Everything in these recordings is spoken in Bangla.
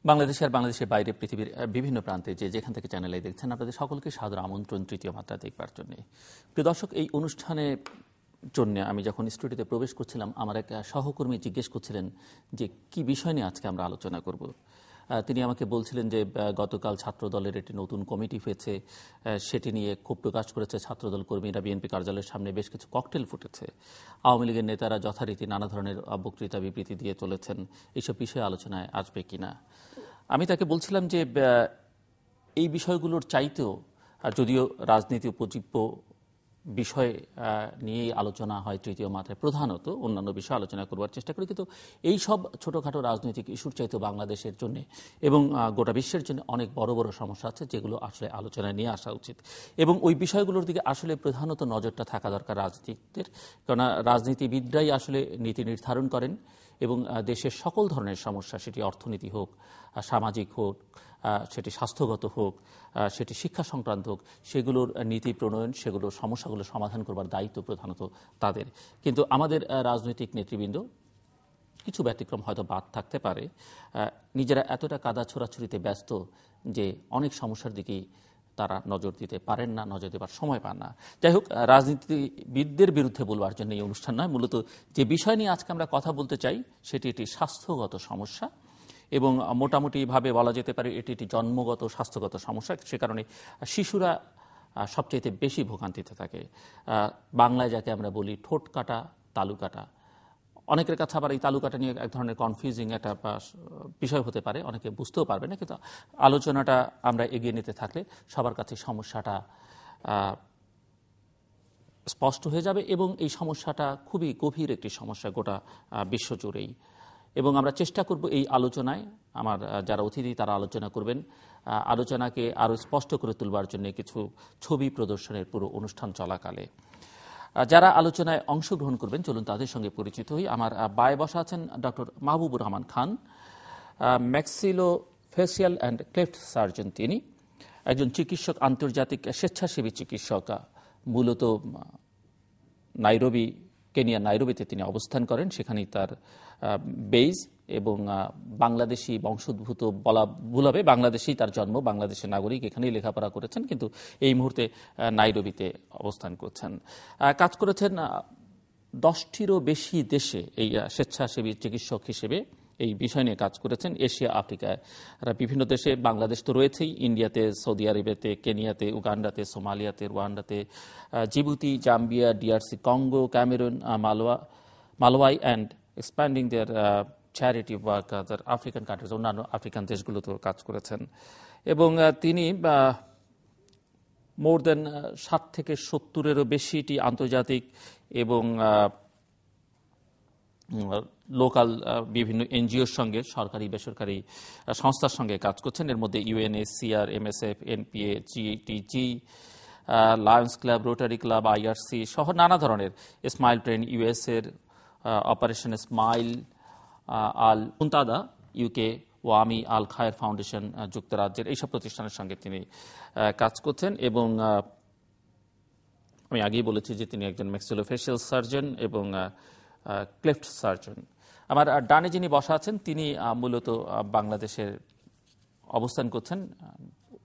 বাংলাদেশে আর বাংলাদেশের বাইরে পৃথিবীর বিভিন্ন প্রান্তে যেখান থেকে চ্যানেলে দেখছেন আপনাদের সকলকে সাদর আমন্ত্রণ তৃতীয় মাত্রা দেখবার জন্য। প্রিয় দর্শক, এই অনুষ্ঠানের জন্য আমি যখন স্টুডিওতে প্রবেশ করছিলাম আমার এক সহকর্মী জিজ্ঞেস করছিলেন যে কি বিষয় নিয়ে আজকে আমরা আলোচনা করব। তিনি আমাকে বলছিলেন যে গতকাল ছাত্রদলের একটি নতুন কমিটি হয়েছে, সেটি নিয়ে ক্ষোভ প্রকাশ করেছে ছাত্রদল কর্মীরা। বিএনপি কার্যালয়ের সামনে বেশ কিছু ককটেল ফুটেছে। আওয়ামী লীগের নেতারা যথারীতি নানা ধরনের বক্তৃতা বিবৃতি দিয়ে চলেছেন। এইসব বিষয়ে আলোচনায় আসবে কিনা আমি তাকে বলছিলাম যে এই বিষয়গুলোর চাইতেও, যদিও রাজনীতি উপজীব্য বিষয় নিয়েই আলোচনা হয় তৃতীয় মাত্রায়, প্রধানত অন্যান্য বিষয় আলোচনা করবার চেষ্টা করি, কিন্তু এই সব ছোটোখাটো রাজনৈতিক ইস্যুর চাইতেও বাংলাদেশের জন্য এবং গোটা বিশ্বের জন্য অনেক বড় বড় সমস্যা আছে যেগুলো আসলে আলোচনায় নিয়ে আসা উচিত। এবং ওই বিষয়গুলোর দিকে আসলে প্রধানত নজরটা থাকা দরকার রাজনীতির, কেননা রাজনীতিবিদরাই আসলে নীতি নির্ধারণ করেন এবং দেশের সকল ধরনের সমস্যা, সেটি অর্থনীতি হোক, সামাজিক হোক, সেটি স্বাস্থ্যগত হোক, সেটি শিক্ষা সংক্রান্ত হোক, সেগুলোর নীতি প্রণয়ন, সেগুলোর সমস্যাগুলো সমাধান করবার দায়িত্ব প্রধানত তাদের। কিন্তু আমাদের রাজনৈতিক নেতৃবৃন্দ, কিছু ব্যতিক্রম হয়তো বাদ থাকতে পারে, নিজেরা এতটা কাদা ছোড়াছুড়িতে ব্যস্ত যে অনেক সমস্যার দিকেই তারা নজর দিতে পারেন না, নজর দেবার সময় পান না। যাই হোক, রাজনীতিবিদদের বিরুদ্ধে বলবার জন্য এই অনুষ্ঠান নয়। মূলত যে বিষয় নিয়ে আজকে আমরা কথা বলতে চাই সেটি একটি স্বাস্থ্যগত সমস্যা এবং মোটামুটিভাবে বলা যেতে পারে এটি একটি জন্মগত স্বাস্থ্যগত সমস্যা। সে কারণে শিশুরা সবচেয়ে বেশি ভোগান্তিতে থাকে। বাংলায় যাকে আমরা বলি ঠোঁট কাটা তালু কাটা। অনেকের কাছে আবার এই তালুকাটা নিয়ে এক ধরনের কনফিউজিং একটা বিষয় হতে পারে, অনেকে বুঝতেও পারবে না, কিন্তু আলোচনাটা আমরা এগিয়ে নিতে থাকলে সবার কাছে সমস্যাটা স্পষ্ট হয়ে যাবে এবং এই সমস্যাটা খুবই গভীর একটি সমস্যা গোটা বিশ্বজুড়েই। এবং আমরা চেষ্টা করব এই আলোচনায়, আমার যারা অতিথি তারা আলোচনা করবেন, আলোচনাকে আরও স্পষ্ট করে তুলবার জন্য কিছু ছবি প্রদর্শনের পুরো অনুষ্ঠান চলাকালে। যারা আলোচনায় অংশগ্রহণ করবেন চলুন তাদের সঙ্গে পরিচিত হই। আমার বায়ে বসা আছেন doctor Mahbubur Rahman Khan, maxillofacial and cleft surgeon. তিনি একজন চিকিৎসক, আন্তর্জাতিক স্বেচ্ছাসেবী চিকিৎসক। মূলত নাইরোবি, কেনিয়া নাইরোবিতে তিনি অবস্থান করেন, সেখানেই তার বেইজ, এবং বাংলাদেশি বংশোদ্ভূত বলা ভুল হবে, বাংলাদেশেই তার জন্ম, বাংলাদেশের নাগরিক, এখানেই লেখাপড়া করেছেন, কিন্তু এই মুহূর্তে নাইরোবিতে অবস্থান করছেন। কাজ করেছেন 10টিরও বেশি দেশে এই স্বেচ্ছাসেবী চিকিৎসক হিসেবে, এই বিষয় নিয়ে কাজ করেছেন এশিয়া, আফ্রিকায়, বিভিন্ন দেশে। বাংলাদেশ তো রয়েছেই, ইন্ডিয়াতে, সৌদি আরবেতে, কেনিয়াতে, উগান্ডাতে, সোমালিয়াতে, রুয়ান্ডাতে, Djibouti, Zambia, DRC, Congo, Cameroon, Malawi and expanding their charity work other African countries, অন্যান্য আফ্রিকান দেশগুলোতেও কাজ করেছেন। এবং তিনি মোর দেন 60 থেকে 70-এরও বেশিটি আন্তর্জাতিক এবং লোকাল বিভিন্ন এনজিওর সঙ্গে, সরকারি বেসরকারি সংস্থার সঙ্গে কাজ করছেন। এর মধ্যে UNHCR, MSF, NPA, জিটিজি, Lions club, rotary club, IRC সহ নানা ধরনের, স্মাইল ট্রেন ইউএসএর, অপারেশন স্মাইল, আল মুনতাদা ইউকে, ওয়ামি, আল খায়ের ফাউন্ডেশন যুক্তরাজ্যের, এইসব প্রতিষ্ঠানের সঙ্গে তিনি কাজ করছেন। এবং আমি আগেই বলেছি যে তিনি একজন ম্যাক্সিলোফেশিয়াল সার্জন এবং ক্লেফট সার্জন। আমার ডানে যিনি বসা আছেন তিনি মূলত বাংলাদেশের অবস্থান করছেন,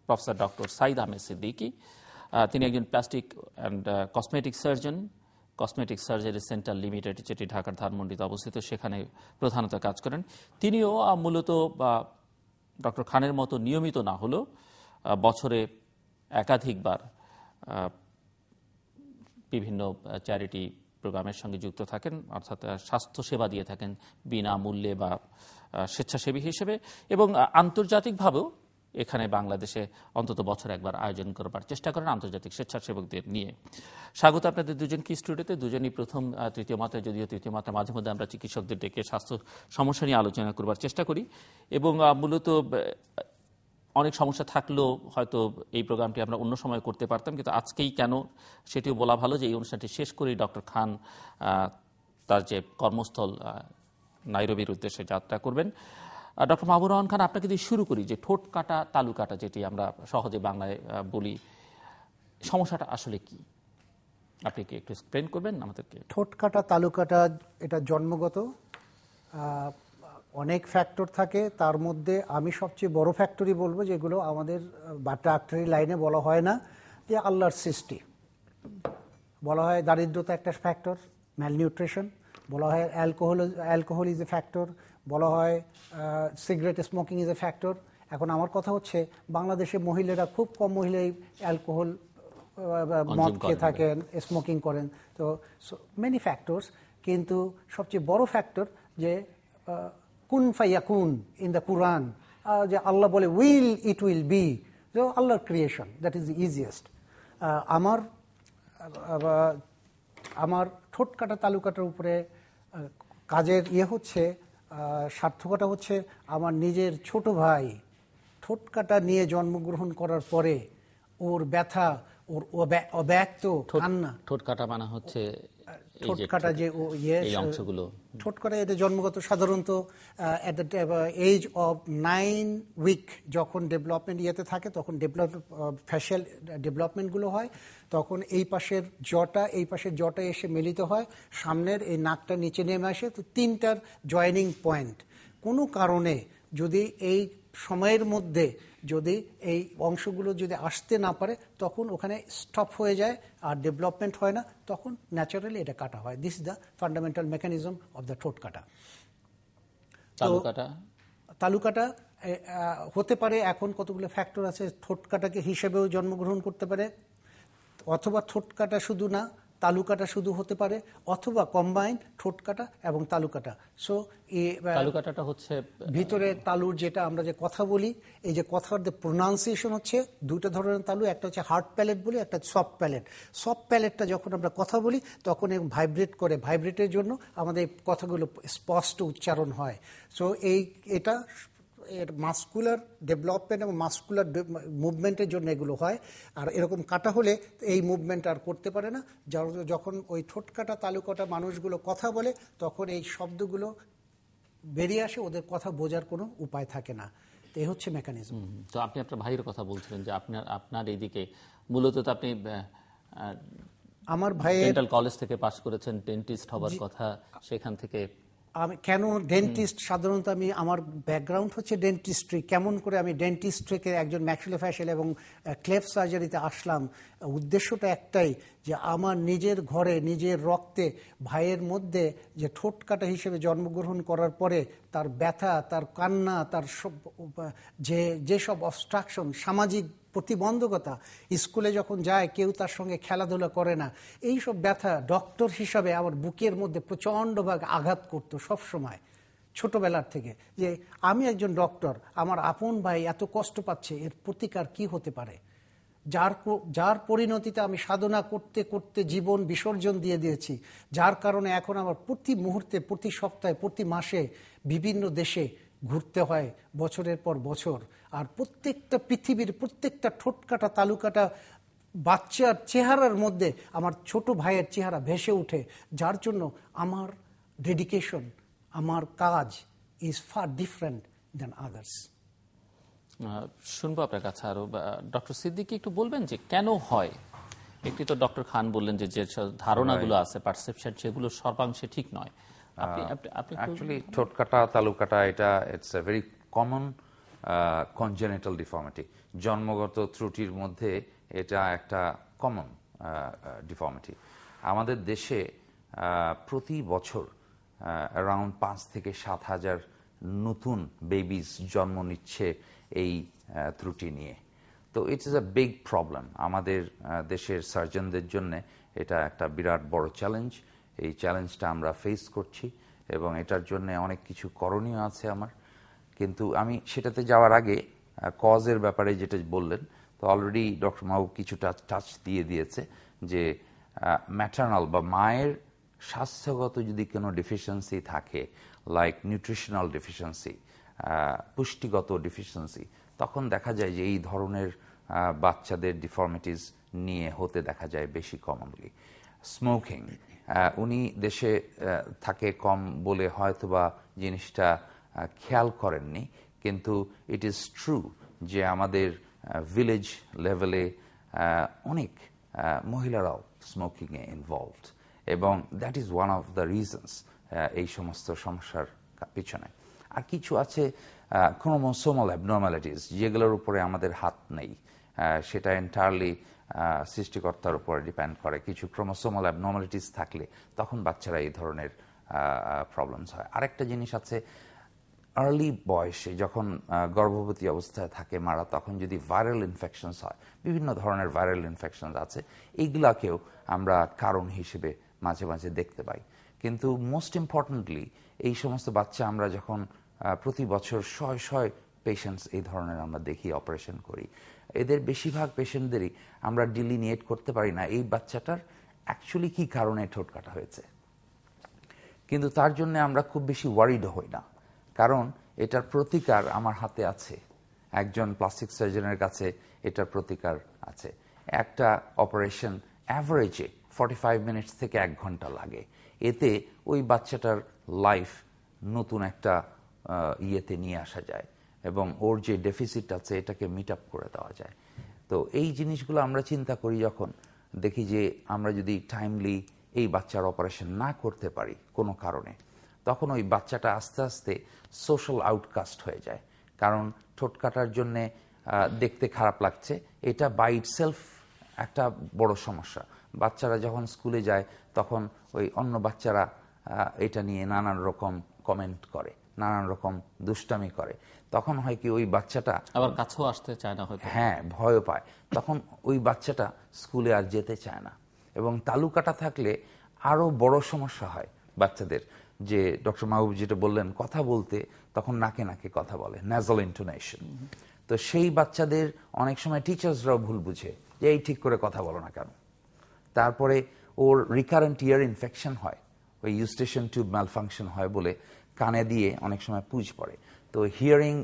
প্রফেসর ডক্টর সাইদ আহমেদ সিদ্দিকী। তিনি একজন plastic and cosmetic surgeon, cosmetic surgery centre limited, যেটি ঢাকার ধানমন্ডিতে অবস্থিত, সেখানে প্রধানত কাজ করেন। তিনিও মূলত ডক্টর খানের মতো নিয়মিত না হলেও বছরে একাধিকবার বিভিন্ন চ্যারিটি প্রোগ্রামের সঙ্গে যুক্ত থাকেন, অর্থাৎ স্বাস্থ্যসেবা দিয়ে থাকেন বিনামূল্যে বা স্বেচ্ছাসেবী হিসেবে। এবং আন্তর্জাতিকভাবেও এখানে বাংলাদেশে অন্তত বছর একবার আয়োজন করবার চেষ্টা করেন আন্তর্জাতিক স্বেচ্ছাসেবকদের নিয়ে। স্বাগত আপনাদের দুজনকে স্টুডিওতে। দুজনই প্রথম তৃতীয় মাত্রায়, যদিও তৃতীয় মাত্রায় মাঝে মধ্যে আমরা চিকিৎসকদের ডেকে স্বাস্থ্য সমস্যা নিয়ে আলোচনা করবার চেষ্টা করি। এবং মূলত অনেক সমস্যা থাকলেও হয়তো এই প্রোগ্রামটি আমরা অন্য সময় করতে পারতাম, কিন্তু আজকেই কেন সেটিও বলা ভালো যে এই অনুষ্ঠানটি শেষ করেই ডক্টর খান তার যে কর্মস্থল নাইরোবির উদ্দেশ্যে যাত্রা করবেন। ডক্টর মাহবুবুর রহমান খান, আপনাকে দিয়ে শুরু করি যে ঠোঁট কাটা তালু কাটা, যেটি আমরা সহজে বাংলায় বলি, সমস্যাটা আসলে কি আপনি কি একটু এক্সপ্লেন করবেন আমাদেরকে? ঠোঁট কাটা তালু কাটা এটা জন্মগত, অনেক ফ্যাক্টর থাকে, তার মধ্যে আমি সবচেয়ে বড় ফ্যাক্টরই বলবো, যেগুলো আমাদের বা ডাক্তারি লাইনে বলা হয় না, যে আল্লাহর সৃষ্টি। বলা হয় দারিদ্রতা একটা ফ্যাক্টর, ম্যালনিউট্রিশন, বলা হয় অ্যালকোহল ইজ এ ফ্যাক্টর, বলা হয় cigarette smoking is a factor. এখন আমার কথা হচ্ছে, বাংলাদেশে মহিলারা, খুব কম মহিলাই অ্যালকোহল, মদ খেয়ে থাকেন, স্মোকিং করেন। তো মেনি ফ্যাক্টরস, কিন্তু সবচেয়ে বড় ফ্যাক্টর যে কুন ফায়াকুন ইন দ্য কুরআন, যে আল্লাহ বলে উইল ইট উইল বি, যে আল্লাহর creation, that is the easiest. আমার ঠোঁট কাটা তালু কাটার উপরে কাজের হচ্ছে, সার্থকতা হচ্ছে, আমার নিজের ছোট ভাই ঠোঁট কাটা নিয়ে জন্মগ্রহণ করার পরে ওর ব্যথা, ওর অব্যক্ত কান্না। ঠোঁট কাটা মানে হচ্ছে ঠোঁট কাটা, যে এই অংশগুলো ঠোঁট কাটা, এটা জন্মগত, সাধারণত at the age of 9 week যখন ডেভেলপমেন্ট থাকে, তখন ফ্যাশিয়াল ডেভেলপমেন্টগুলো হয়, তখন এই পাশের জটা এসে মিলিত হয়, সামনের এই নাকটা নিচে নেমে আসে। তো 3টার জয়েনিং পয়েন্ট, কোনো কারণে যদি এই সময়ের মধ্যে যদি এই অংশগুলো যদি আসতে না পারে, তখন ওখানে স্টপ হয়ে যায় আর ডেভেলপমেন্ট হয় না, তখন ন্যাচারালি এটা কাটা হয়। This is the fundamental mechanism of the ঠোঁট কাটা। তালু কাটা হতে পারে, এখন কতগুলো ফ্যাক্টর আছে, ঠোঁট কাটাকে হিসেবেও জন্মগ্রহণ করতে পারে, অথবা ঠোঁট কাটা শুধু না, তালু কাটা শুধু হতে পারে, অথবা কম্বাইন্ড ঠোঁট কাটা এবং তালু কাটা। সো তালু কাটাটা হচ্ছে ভিতরে তালুর, যেটা আমরা যে কথা বলি, এই যে কথার যে প্রোনাউন্সিয়েশন হচ্ছে, দুটো ধরনের তালু, একটা হচ্ছে হার্ড প্যালেট বলি, একটা সফট প্যালেট। সফট প্যালেটটা যখন আমরা কথা বলি তখন ভাইব্রেট করে, ভাইব্রেটের জন্য আমাদের কথাগুলো স্পষ্ট উচ্চারণ হয়। সো এটা এর মাস্কুলার ডেভেলপমেন্ট এবং মাস্কুলার মুভমেন্টের জন্য এগুলো হয়। আর এরকম কাটা হলে এই মুভমেন্ট আর করতে পারে না। যখন ওই ঠোঁট কাটা তালু কাটা মানুষগুলো কথা বলে, তখন এই শব্দগুলো বেরিয়ে আসে, ওদের কথা বোঝার কোনো উপায় থাকে না। তো এই হচ্ছে মেকানিজম। তো আপনি আপনার ভাইয়ের কথা বলছিলেন যে আপনার এইদিকে মূলত তো আপনি আমার ভাই ডেন্টাল কলেজ থেকে পাশ করেছেন, ডেন্টিস্ট হবার কথা, সেখান থেকে আমি কেন ডেন্টিস্ট, সাধারণত আমার ব্যাকগ্রাউন্ড হচ্ছে ডেন্টিস্ট্রি। কেমন করে আমি ডেন্টিস্ট থেকে একজন ম্যাক্সিলোফ্যাশিয়াল এবং ক্লেফট সার্জারিতে আসলাম, উদ্দেশ্যটা একটাই, যে আমার নিজের ঘরে, নিজের রক্তে, ভাইয়ের মধ্যে যে ঠোঁট কাটা হিসেবে জন্মগ্রহণ করার পরে তার ব্যথা, তার কান্না, তার যেসব অবস্ট্রাকশন, সামাজিক প্রতিবন্ধকতা, স্কুলে যখন যায় কেউ তার সঙ্গে খেলাধুলা করে না, এইসব ব্যথা ডক্টর হিসাবে আমার বুকের মধ্যে প্রচণ্ডভাবে আঘাত করতো সবসময়, ছোটবেলার থেকে, যে আমি একজন ডক্টর, আমার আপন ভাই এত কষ্ট পাচ্ছে, এর প্রতিকার কি হতে পারে? যার পরিণতিতে আমি সাধনা করতে করতে জীবন বিসর্জন দিয়ে দিয়েছি, যার কারণে এখন আমার প্রতি মুহূর্তে, প্রতি সপ্তাহে, প্রতি মাসে বিভিন্ন দেশে ঘুরতে হয় বছরের পর বছর। আর প্রত্যেকটা পৃথিবীর প্রত্যেকটা ঠোঁট কাটা তালু কাটা বাচ্চার চেহারার মধ্যে আমার ছোট ভাইয়ের চেহারা ভেসে ওঠে, যার জন্য আমার ডেডিকেশন, আমার কাজ is far different than others. শুনবো আপনার কাছে আরো। ডক্টর সিদ্দিকী একটু বলবেন যে কেন হয়? একটি তো ডক্টর খান বললেন যে ধারণাগুলো আছে, পারসেপশন, সেগুলো সর্বাংশে ঠিক নয়। অ্যাকচুয়ালি ঠোঁট কাটা তালু কাটা, এটা it's a very common congenital deformity, জন্মগত ত্রুটির মধ্যে এটা একটা কমন ডিফর্মিটি। আমাদের দেশে প্রতি বছর অ্যারাউন্ড 5 থেকে 7 হাজার নতুন বেবিজ জন্ম নিচ্ছে এই ত্রুটি নিয়ে। তো it's is a big problem আমাদের দেশের সার্জনদের জন্য। এটা একটা বিরাট বড় চ্যালেঞ্জ। এই চ্যালেঞ্জটা আমরা ফেস করছি এবং এটার জন্য অনেক কিছু করণীয় আছে আমার। কিন্তু আমি সেটাতে যাওয়ার আগে কজের ব্যাপারে যেটা বললেন, তো অলরেডি ডক্টর মাহবুব কিছুটা টাচ দিয়ে দিয়েছে, যে ম্যাটার্নাল বা মায়ের স্বাস্থ্যগত যদি কোনো ডেফিসিয়েন্সি থাকে, লাইক নিউট্রিশনাল ডেফিসিয়েন্সি, পুষ্টিগত ডেফিসিয়েন্সি, তখন দেখা যায় যে এই ধরনের বাচ্চাদের ডিফর্মিটিস নিয়ে হতে দেখা যায় বেশি কমনলি। স্মোকিং, উনি দেশে থাকে কম বলে হয়তোবা জিনিসটা খেয়াল করেননি, কিন্তু ইট ইজ ট্রু যে আমাদের ভিলেজ লেভেলে অনেক মহিলারাও স্মোকিংয়ে ইনভলভড, এবং that is one of the reasons এই সমস্ত সমস্যার পিছনে। আর কিছু আছে ক্রোমোসোমাল অ্যাবনর্মালিটিস, যেগুলোর উপরে আমাদের হাত নেই, সেটা এন্টায়ারলি সৃষ্টিকর্তার উপরে ডিপেন্ড করে। কিছু ক্রোমোসোমাল অ্যাবনর্মালিটিস থাকলে তখন বাচ্চারা এই ধরনের প্রবলেমস হয়। আরেকটা জিনিস আছে, আর্লি বয়সে যখন গর্ভবতী অবস্থায় থাকে মারা, তখন যদি ভাইরাল ইনফেকশনস হয়, বিভিন্ন ধরনের ভাইরাল ইনফেকশনস আছে, এইগুলাকেও আমরা কারণ হিসেবে মাঝে মাঝে দেখতে পাই। কিন্তু মোস্ট ইম্পর্টেন্টলি এই সমস্ত বাচ্চা আমরা যখন প্রতি বছর শয় পেশেন্টস এই ধরনের আমরা দেখি, অপারেশন করি, এদের বেশিরভাগ পেশেন্টদেরই আমরা ডিলিনিয়েট করতে পারি না এই বাচ্চাটার অ্যাকচুয়ালি কি কারণে ঠোঁট কাটা হয়েছে। কিন্তু তার জন্য আমরা খুব বেশি ওয়ারিড হই না, কারণ এটার প্রতিকার আমার হাতে আছে, একজন প্লাস্টিক সার্জনের কাছে এটার প্রতিকার আছে। একটা অপারেশন অ্যাভারেজে 45 মিনিটস থেকে 1 ঘন্টা লাগে। এতে ওই বাচ্চাটার লাইফ নতুন একটা ইয়েতে নিয়ে আসা যায় এবং ওর যে ডেফিসিট আছে এটাকে মিট আপ করে দেওয়া যায়। তো এই জিনিসগুলো আমরা চিন্তা করি যখন দেখি যে আমরা যদি টাইমলি এই বাচ্চার অপারেশন না করতে পারি কোনো কারণে, তখন ওই বাচ্চাটা আস্তে আস্তে সোশ্যাল আউটকাস্ট হয়ে যায়। কারণ ঠোঁট কাটার জন্যে দেখতে খারাপ লাগছে, এটা বাই ইটসেলফ একটা বড় সমস্যা। বাচ্চারা যখন স্কুলে যায় তখন ওই অন্য বাচ্চারা এটা নিয়ে নানান রকম কমেন্ট করে, নানান রকম দুষ্টামি করে, তখন হয় কি ওই বাচ্চাটা আবার কাছেও আসতে চায় না, হয়তো হ্যাঁ ভয় পায়, তখন ওই বাচ্চাটা স্কুলে আর যেতে চায় না। এবং তালু কাটা থাকলে আরো বড় সমস্যা হয় বাচ্চাদের, যে ডক্টর মাহবুব যেটা বললেন, কথা বলতে তখন নাকে নাকে কথা বলে, ন্যাজাল ইন্টোনেশন। তো সেই বাচ্চাদের অনেক সময় টিচার্সরাও ভুল বুঝে যে এই ঠিক করে কথা বলো না কেন। তারপরে ওর রিকারেন্ট ইয়ার ইনফেকশন হয়, ওই ইউস্টেশন টিউব ম্যালফাংশন হয় বলে কানে দিয়ে অনেক সময় পুঁজ পড়ে, তো হিয়ারিং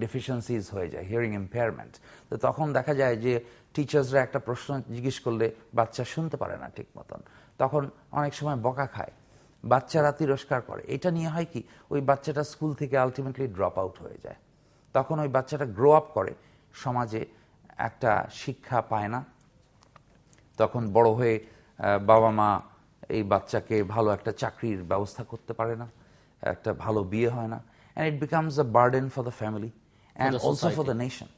ডেফিসিয়েন্সিজ হয়ে যায়, হিয়ারিং ইম্পেয়ারমেন্ট। তো তখন দেখা যায় যে টিচার্সরা একটা প্রশ্ন জিজ্ঞেস করলে বাচ্চা শুনতে পারে না ঠিক মতন, তখন অনেক সময় বকা খায়, বাচ্চারা তিরস্কার করে। এটা নিয়ে হয় কি ওই বাচ্চাটা স্কুল থেকে আলটিমেটলি ড্রপ আউট হয়ে যায়। তখন ওই বাচ্চাটা গ্রো আপ করে, সমাজে একটা শিক্ষা পায় না, তখন বড় হয়ে বাবা মা এই বাচ্চাকে ভালো একটা চাকরির ব্যবস্থা করতে পারে না, একটা ভালো বিয়ে হয় না, and it becomes a burden for the family and also for the nation.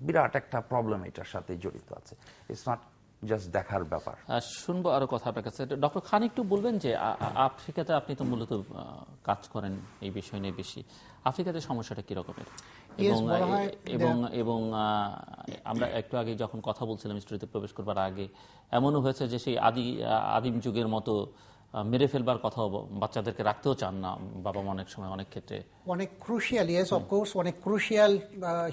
বিরাট একটা প্রবলেম এটার সাথে জড়িত আছে, ইটস নট জাস্ট দেখার ব্যাপার। শুনবো আরো কথা আপনার কাছে। ডক্টর খান, একটু বলবেন যে আফ্রিকাতে আপনি তো মূলত কাজ করেন এই বিষয় নিয়ে বেশি, আফ্রিকাতে সমস্যাটা কি রকমের? এবং আমরা একটু আগে যখন কথা বলছিলাম স্টুডিওতে প্রবেশ করবার আগে, এমনও হয়েছে যে সেই আদিম যুগের মতো মেরে ফেলবার কথা বাচ্চাদেরকে রাখতেও চান না বাবা মা অনেক সময়, অনেক ক্ষেত্রে। অনেক ক্রুশিয়াল, ইয়েস অফকোর্স, অনেক ক্রুশিয়াল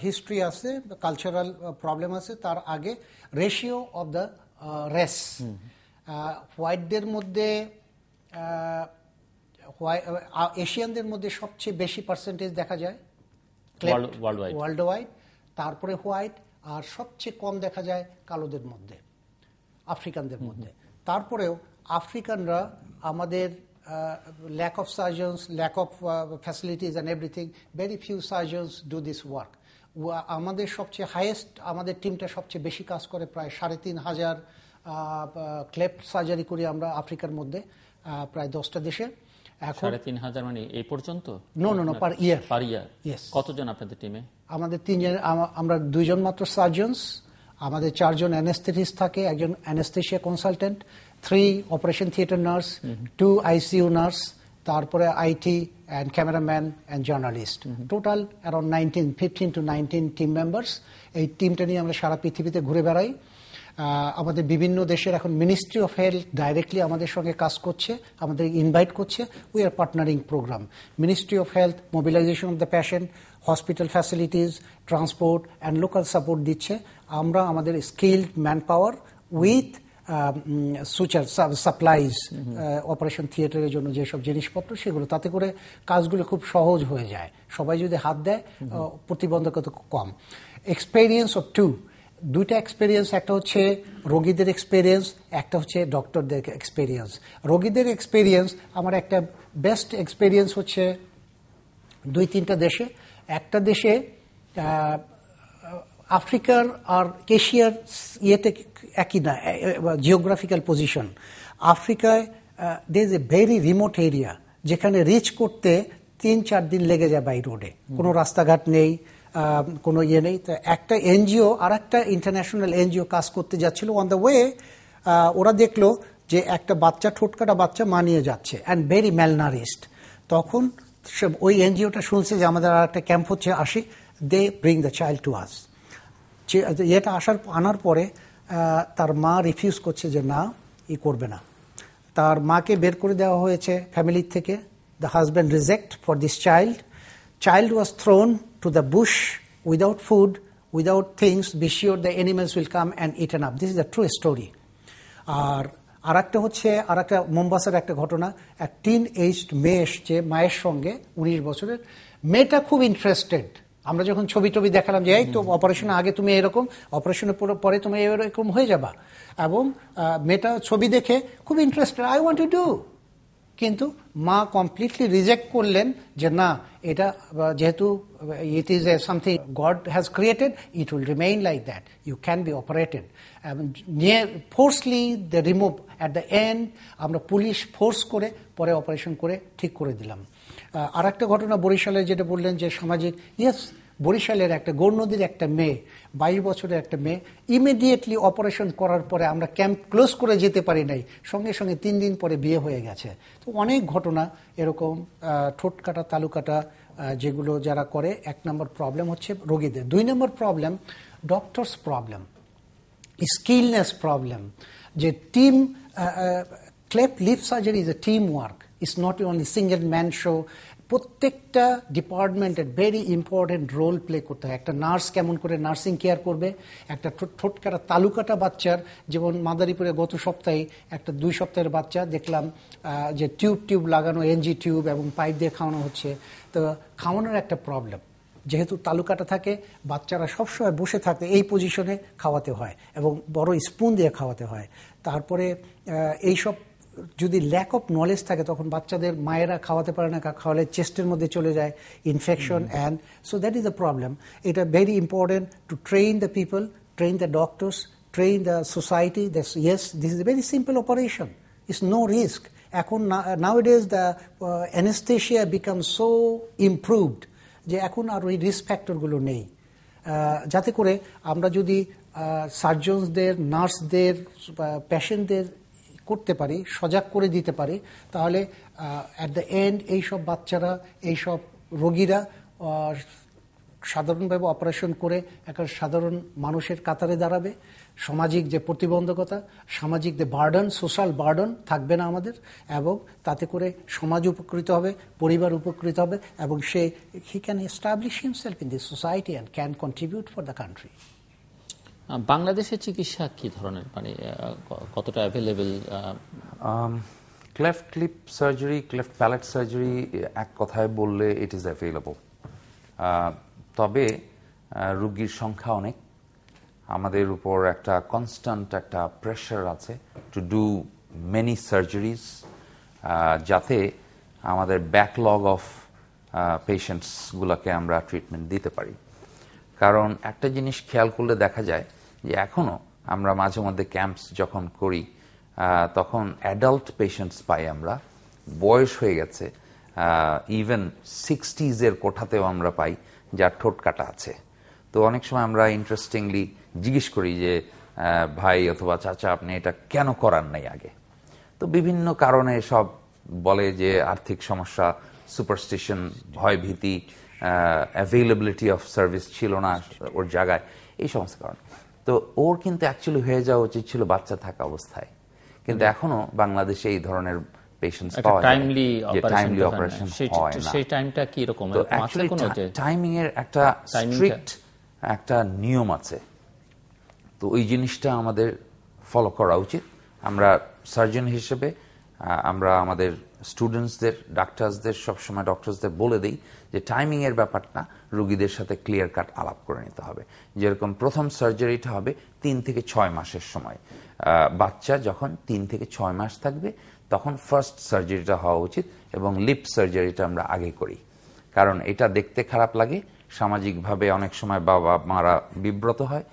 হিস্ট্রি আছে, কালচারাল প্রবলেম আছে। তার আগে রেশিও অফ দ্য রেস, হোয়াইটদের মধ্যে, এশিয়ানদের মধ্যে সবচেয়ে বেশি পার্সেন্টেজ দেখা যায় ওয়ার্ল্ড ওয়াইড, তারপরে হোয়াইট, আর সবচেয়ে কম দেখা যায় কালোদের মধ্যে, আফ্রিকানদের মধ্যে। তারপরেও আফ্রিকানরা আমাদের lack of surgeons, lack of facilities and everything, very few surgeons do this work. আমাদের সবচেয়ে হাইয়েস্ট, আমাদের টিমটা সবচেয়ে বেশি কাজ করে, প্রায় 3,500 ক্লেফট সার্জারি করি আমরা আফ্রিকার মধ্যে, প্রায় 10টা দেশে। 3,500 মানে এই পর্যন্ত? নো, পার ইয়ার। পার ইয়ার? কতজন আপনাদের টিমে? আমাদের 3 জন, আমরা 2 জন মাত্র সার্জনস, আমাদের 4 জন অ্যানেস্থেটিস্ট থাকে, একজন anaesthesia consultant, 3 operation theatre nurse, 2 ICU nurse, তারপরে IT and cameraman and journalist. Total around 15 to 19 team members. এই টিমটা নিয়ে আমরা সারা পৃথিবীতে ঘুরে বেড়াই। আমাদের বিভিন্ন দেশের এখন মিনিস্ট্রি অফ হেলথ ডাইরেক্টলি আমাদের সঙ্গে কাজ করছে, আমাদের ইনভাইট করছে। We are partnering programme. Ministry of health mobilisation of the patient, hospital facilities, transport and local support দিচ্ছে। আমরা আমাদের skilled man power with suture supplies, operation থিয়েটারের জন্য যেসব জিনিসপত্র, সেগুলো, তাতে করে কাজগুলো খুব সহজ হয়ে যায়। সবাই যদি হাত দেয় প্রতিবন্ধকতা কম। এক্সপেরিয়েন্স অফ দুইটা এক্সপেরিয়েন্স, একটা হচ্ছে রোগীদের এক্সপেরিয়েন্স, একটা হচ্ছে ডক্টরদের এক্সপেরিয়েন্স। রোগীদের এক্সপেরিয়েন্স, আমার একটা বেস্ট এক্সপেরিয়েন্স হচ্ছে 2-3টা দেশে। একটা দেশে আফ্রিকার আর এশিয়ার ইয়েতে একই না, জিওগ্রাফিক্যাল পজিশন। আফ্রিকায় there is a very remote area, যেখানে রিচ করতে 3-4 দিন লেগে যায় বাই রোডে, কোনো রাস্তাঘাট নেই, কোনো ইয়ে নেই। তো একটা এনজিও আর একটা ইন্টারন্যাশনাল এনজিও কাজ করতে যাচ্ছিল, অন দ্য ওয়ে ওরা দেখলো যে একটা বাচ্চা, ঠোঁটকাটা বাচ্চা মানিয়ে যাচ্ছে অ্যান্ড ভেরি ম্যালনারিস্ট। তখন ওই এনজিওটা শুনছে যে আমাদের আর একটা ক্যাম্প হচ্ছে, আসি, they bring the child to us. এটা আনার পরে তার মা রিফিউজ করছে যে না, করবে না। তার মাকে বের করে দেওয়া হয়েছে ফ্যামিলির থেকে। The husband reject for this child. Child was thrown to the bush without food, without things, be sure the animals will come and eaten up. This is a true story. আর একটা হচ্ছে, আর একটা মোম্বাসার একটা ঘটনা, এক টিন এজড মেয়ে এসছে মায়ের সঙ্গে, 19 বছরের। মেয়েটা খুব ইন্টারেস্টেড। আমরা যখন ছবি টবি দেখালাম যে এই তো অপারেশনের আগে তুমি এরকম, অপারেশনের পরে তুমি এরকম হয়ে যাবা, এবং মেয়েটা ছবি দেখে খুব interested, I want to do. কিন্তু মা কমপ্লিটলি রিজেক্ট করলেন যে না, এটা যেহেতু it is a something God has created, it will remain like that, you can be operated. নিয়ে forcefully the remove. At the end আমরা পুলিশ ফোর্স করে পরে অপারেশন করে ঠিক করে দিলাম। আর একটা ঘটনা বরিশালে, যেটা বললেন যে সামাজিক, ইয়েস, বরিশালের একটা গৌরনদীর একটা মেয়ে, 22 বছরের একটা মেয়ে, ইমিডিয়েটলি অপারেশন করার পরে আমরা ক্যাম্প ক্লোজ করে যেতে পারি নাই, সঙ্গে সঙ্গে 3 দিন পরে বিয়ে হয়ে গেছে। তো অনেক ঘটনা এরকম ঠোঁট কাটা, তালু কাটা যেগুলো যারা করে, 1 নম্বর প্রবলেম হচ্ছে রোগীদের। 2 নম্বর problem doctors problem, skillness problem. যে team, cleft lip surgery is a team work, it's not only single man show. প্রত্যেকটা ডিপার্টমেন্টের ভেরি ইম্পর্টেন্ট রোল প্লে করতে হয়। একটা নার্স কেমন করে নার্সিং কেয়ার করবে, একটা ঠোঁটকাটা তালুকাটা বাচ্চার, যেমন মাদারীপুরে গত সপ্তাহে একটা 2 সপ্তাহের বাচ্চা দেখলাম যে টিউব লাগানো, এনজি টিউব, এবং পাইপ দিয়ে খাওয়ানো হচ্ছে। তো খাওয়ানোর একটা প্রবলেম, যেহেতু তালুকাটা থাকে, বাচ্চারা সবসময় বসে থাকতে এই পজিশনে খাওয়াতে হয়, এবং বড় স্পুন দিয়ে খাওয়াতে হয়। তারপরে এইসব যদি ল্যাক অফ নলেজ থাকে, তখন বাচ্চাদের মায়েরা খাওয়াতে পারে না, খাওয়ালে চেস্টের মধ্যে চলে যায় infection, and so that is the problem. এটা very important to train the people, train the doctors, train the society that yes, this is a very simple operation, it's no risk. এখন nowadays the anaesthesia become so improved যে এখন আর ওই রিস্ক ফ্যাক্টরগুলো নেই। যাতে করে আমরা যদি সার্জনসদের, নার্সদের, পেশেন্টদের করতে পারি, সজাগ করে দিতে পারি, তাহলে অ্যাট দ্য এন্ড এইসব বাচ্চারা, এইসব রোগীরা সাধারণভাবে অপারেশন করে একটা সাধারণ মানুষের কাতারে দাঁড়াবে। সামাজিক যে প্রতিবন্ধকতা, সামাজিক যে বার্ডন, সোশ্যাল বার্ডন থাকবে না আমাদের, এবং তাতে করে সমাজ উপকৃত হবে, পরিবার উপকৃত হবে, এবং সে he can establish himself in this society and can contribute for the country. বাংলাদেশের চিকিৎসা কি ধরনের, মানে কতটা available? Cleft lip surgery, cleft palate surgery, এক কথায় বললে ইট ইজ অ্যাভেলেবল। তবে রোগীর সংখ্যা অনেক, আমাদের উপর একটা কনস্ট্যান্ট একটা প্রেশার আছে টু ডু মেনি সার্জারিজ, যাতে আমাদের ব্যাকলগ অফ পেশেন্টসগুলোকে আমরা ট্রিটমেন্ট দিতে পারি। কারণ একটা জিনিস খেয়াল করলে দেখা যায় যে এখনও আমরা মাঝে মধ্যে ক্যাম্পস যখন করি, তখন অ্যাডাল্ট পেশেন্টস পাই আমরা, বয়স হয়ে গেছে, ইভেন 60s কোঠাতেও আমরা পাই যার ঠোঁট কাটা আছে। তো অনেক সময় আমরা ইন্টারেস্টিংলি জিজ্ঞেস করি যে ভাই অথবা চাচা, আপনি এটা কেন করার নাই আগে? তো বিভিন্ন কারণে সব বলে যে আর্থিক সমস্যা, সুপারস্টিশন, ভয় ভীতি, অ্যাভেলেবিলিটি অফ সার্ভিস ছিল না ওর জায়গায়, এই সমস্ত কারণে। তো ওর কিন্তু অ্যাকচুয়ালি হয়ে যাওয়া উচিত ছিল বাচ্চা থাকা অবস্থায়, কিন্তু এখনো বাংলাদেশে এই ধরনের পেশেন্টস পাওয়া যায় যে টাইমলি অপারেশন হয় না। সেই টাইমটা কি রকম? তো অ্যাকচুয়ালি টাইমিং এর একটা স্ট্রিক্ট একটা নিয়ম আছে, তো ওই জিনিসটা আমাদের ফলো করা উচিত। আমরা সার্জন হিসেবে আমরা আমাদের স্টুডেন্টসদের, ডাক্তারসদের, সবসময় ডক্টরসদের বলে দিই যে টাইমিং এর ব্যাপারটা রোগীদের সাথে ক্লিয়ার কাট আলাপ করে নিতে হবে। যেরকম প্রথম সার্জারিটা হবে 3 থেকে 6 মাসের সময়, বাচ্চা যখন 3 থেকে 6 মাস থাকবে তখন ফার্স্ট সার্জারিটা হওয়া উচিত, এবং লিপ সার্জারিটা আমরা আগে করি। কারণ এটা দেখতে খারাপ লাগে, সামাজিকভাবে অনেক সময় বাবা মারা বিব্রত হয়,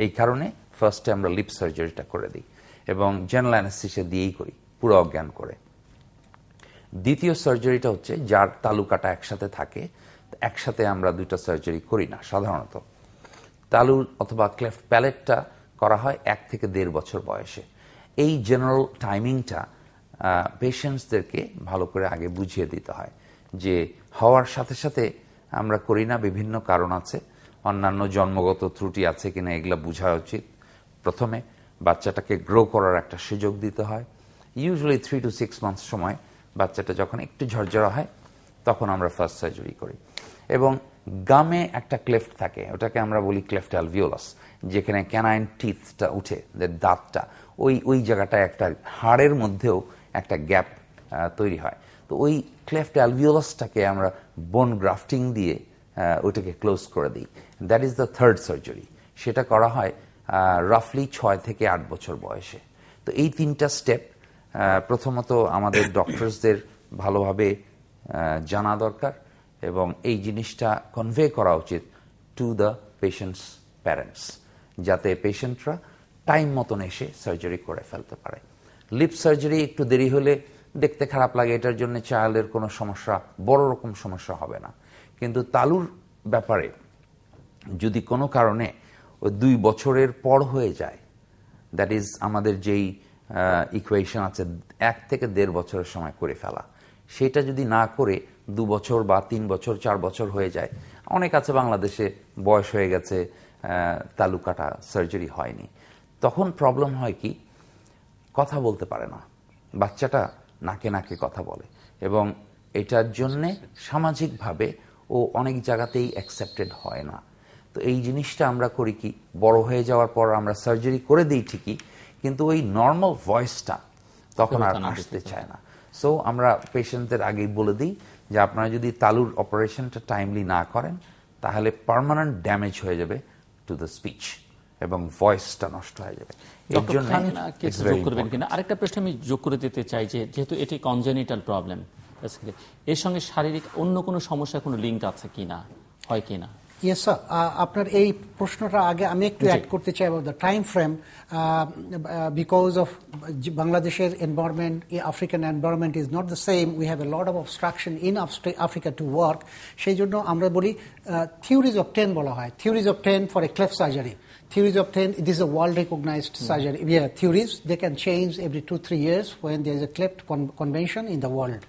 এই কারণে ফার্স্টে আমরা লিপ সার্জারিটা করে দিই, এবং জেনারেল অ্যানেস্থেসিয়া দিয়েই করি, পুরো অজ্ঞান করে। দ্বিতীয় সার্জারিটা হচ্ছে যার তালুকাটা একসাথে থাকে, একসাথে আমরা দুইটা সার্জারি করি না সাধারণত। তালুর অথবা ক্লেফট প্যালেটটা করা হয় 1 থেকে 1.5 বছর বয়সে। এই জেনারেল টাইমিংটা পেশেন্টসদেরকে ভালো করে আগে বুঝিয়ে দিতে হয় যে হওয়ার সাথে সাথে আমরা করি না, বিভিন্ন কারণ আছে, অন্যান্য জন্মগত ত্রুটি আছে কিনা এগুলা বোঝা উচিত। প্রথমে বাচ্চাটাকে গ্রো করার একটা সুযোগ দিতে হয়। ইউজুয়ালি 3 to 6 মান্থ সময় বাচ্চাটা যখন একটু ঝরঝরা হয় তখন আমরা ফার্স্ট সার্জারি করি। এবং গামে একটা ক্লেফট থাকে, ওটাকে আমরা বলি ক্লেফট অ্যালভিওলাস, যেখানে ক্যানাইন টিথটা উঠে, দাঁতটা, ওই জায়গাটায় একটা হাড়ের মধ্যেও একটা গ্যাপ তৈরি হয়। তো ওই ক্লেফট অ্যালভিওলাসটাকে আমরা বোন গ্রাফটিং দিয়ে ওটাকে ক্লোজ করে দিই। That is the third surgery. সেটা করা হয় রাফলি 6 থেকে 8 বছর বয়সে। তো এই 3টা স্টেপ প্রথমত আমাদের ডক্টরসদের ভালোভাবে জানা দরকার এবং এই জিনিসটা কনভে করা উচিত টু দ্য পেশেন্টস প্যারেন্টস, যাতে পেশেন্টরা টাইম মতন এসে সার্জারি করে ফেলতে পারে। লিপ সার্জারি একটু দেরি হলে দেখতে খারাপ লাগে, এটার জন্য চাইল্ডের কোনো সমস্যা, বড় রকম সমস্যা হবে না। কিন্তু তালুর ব্যাপারে যদি কোনো কারণে ওই 2 বছরের পর হয়ে যায়, দ্যাট ইজ আমাদের যেই ইকুয়েশন আছে 1 থেকে 1.5 বছরের সময় করে ফেলা, সেটা যদি না করে 2 বছর বা 3 বছর 4 বছর হয়ে যায়, অনেক আছে বাংলাদেশে বয়স হয়ে গেছে তালুকাটা সার্জারি হয়নি, তখন প্রবলেম হয় কি, কথা বলতে পারে না, বাচ্চাটা নাকে নাকে কথা বলে এবং এটার জন্যে সামাজিকভাবে ও অনেক জায়গাতেই অ্যাকসেপ্টেড হয় না। তো এই জিনিসটা আমরা করি কি, বড় হয়ে যাওয়ার পর আমরা সার্জারি করে দিই ঠিকই, কিন্তু ওই নর্মাল ভয়েসটা তখন আর আসতে চায় না। সো আমরা পেশেন্টদের আগেই বলে দিই যে আপনারা যদি তালুর অপারেশনটা টাইমলি না করেন তাহলে পার্মানেন্ট ড্যামেজ হয়ে যাবে টু দ্য স্পিচ এবং ভয়েসটা নষ্ট হয়ে যাবে। এর জন্য যোগ করবেন কিনা আরেকটা প্রশ্ন আমি যোগ করে দিতে চাই যে যেহেতু এটি কনজেনিটাল প্রবলেম, এর সঙ্গে শারীরিক অন্য কোনো সমস্যা কোনো লিঙ্ক আছে কিনা, হয় কিনা? ইয়েস স্যার, আপনার এই প্রশ্নটা আগে আমি একটু অ্যাড করতে চাই about the time frame, because of বাংলাদেশের environment, African environment is not the same, we have a lot of obstruction in Africa to work. সেই জন্য আমরা বলি থিওরিজ অফ 10 বলা হয়, theories of 10 for a cleft surgery. Theories of 10, this is a world-recognized surgery. Yeah, theories, they can change every 2-3 years when there is a cleft convention in the world.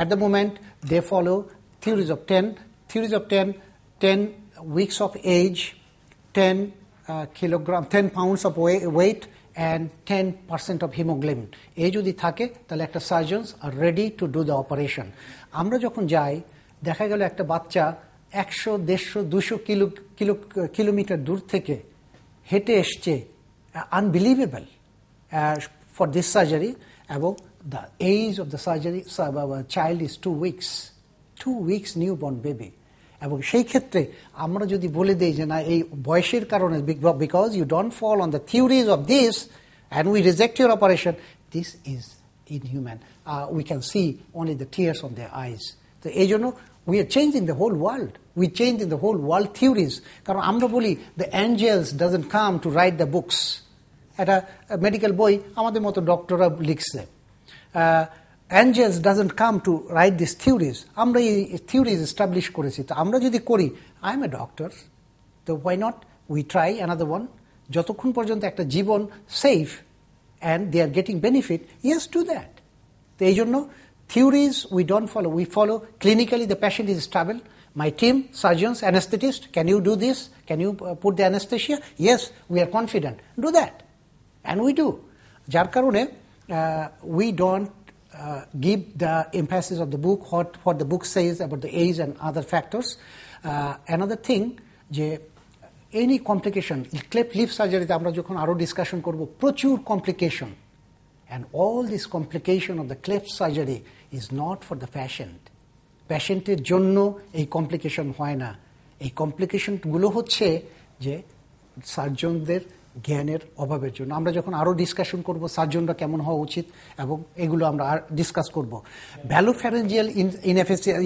At the moment, they follow theories of 10. Theories of 10 weeks of age, 10 pounds of weight, and 10% of hemoglobin. এই যদি থাকে তাহলে একটা surgeons are ready to do the operation. আমরা যখন যাই দেখা গেল একটা বাচ্চা 100, 150, 200 কিলোমিটার দূর থেকে হেঁটে এসছে, আনবিলিভেবল ফর দিস সার্জারি, এবং the age of the surgery child is 2 weeks new born baby. এবং সেই ক্ষেত্রে আমরা যদি বলে দিই যে না এই বয়সের কারণে, because you don't fall on the theories of this and we reject your operation, this is inhuman, we can see only the tears on their eyes. তো এই জন্য we are changing the whole world. We changing the whole world theories. কারণ আমরা বলি the angels doesn't come to write the books. একটা মেডিকেল বই আমাদের মতো ডক্টররা লিখছে, angels doesn't come to write these theories. আমরা এই theories establish করেছি। তো আমরা যদি করি, I am a doctor, তো why not we try another one? যতক্ষণ পর্যন্ত একটা জীবন safe and they are getting benefit, yes, do that. তো এই জন্য theories we don't follow. We follow clinically the patient is stable. My team, surgeons, anesthetists, can you do this? Can you put the anesthesia? Yes, we are confident. Do that. And we do. যার কারণে we don't give the emphasis of the book, what the book says about the age and other factors. Another thing, যে any complication, cleft lip surgery আমরা যখন আরো ডিসকাশন করব, প্রচুর complication, and all this complication of the cleft surgery is not for the patient. প্যাশেন্টের জন্য এই কমপ্লিকেশন হয় না, এই কমপ্লিকেশনগুলো হচ্ছে যে সার্জনদের জ্ঞানের অভাবের জন্য। আমরা যখন আরও ডিসকাশন করব সার্জনরা কেমন হওয়া উচিত এবং এগুলো আমরা আর ডিসকাস করব। Velopharyngeal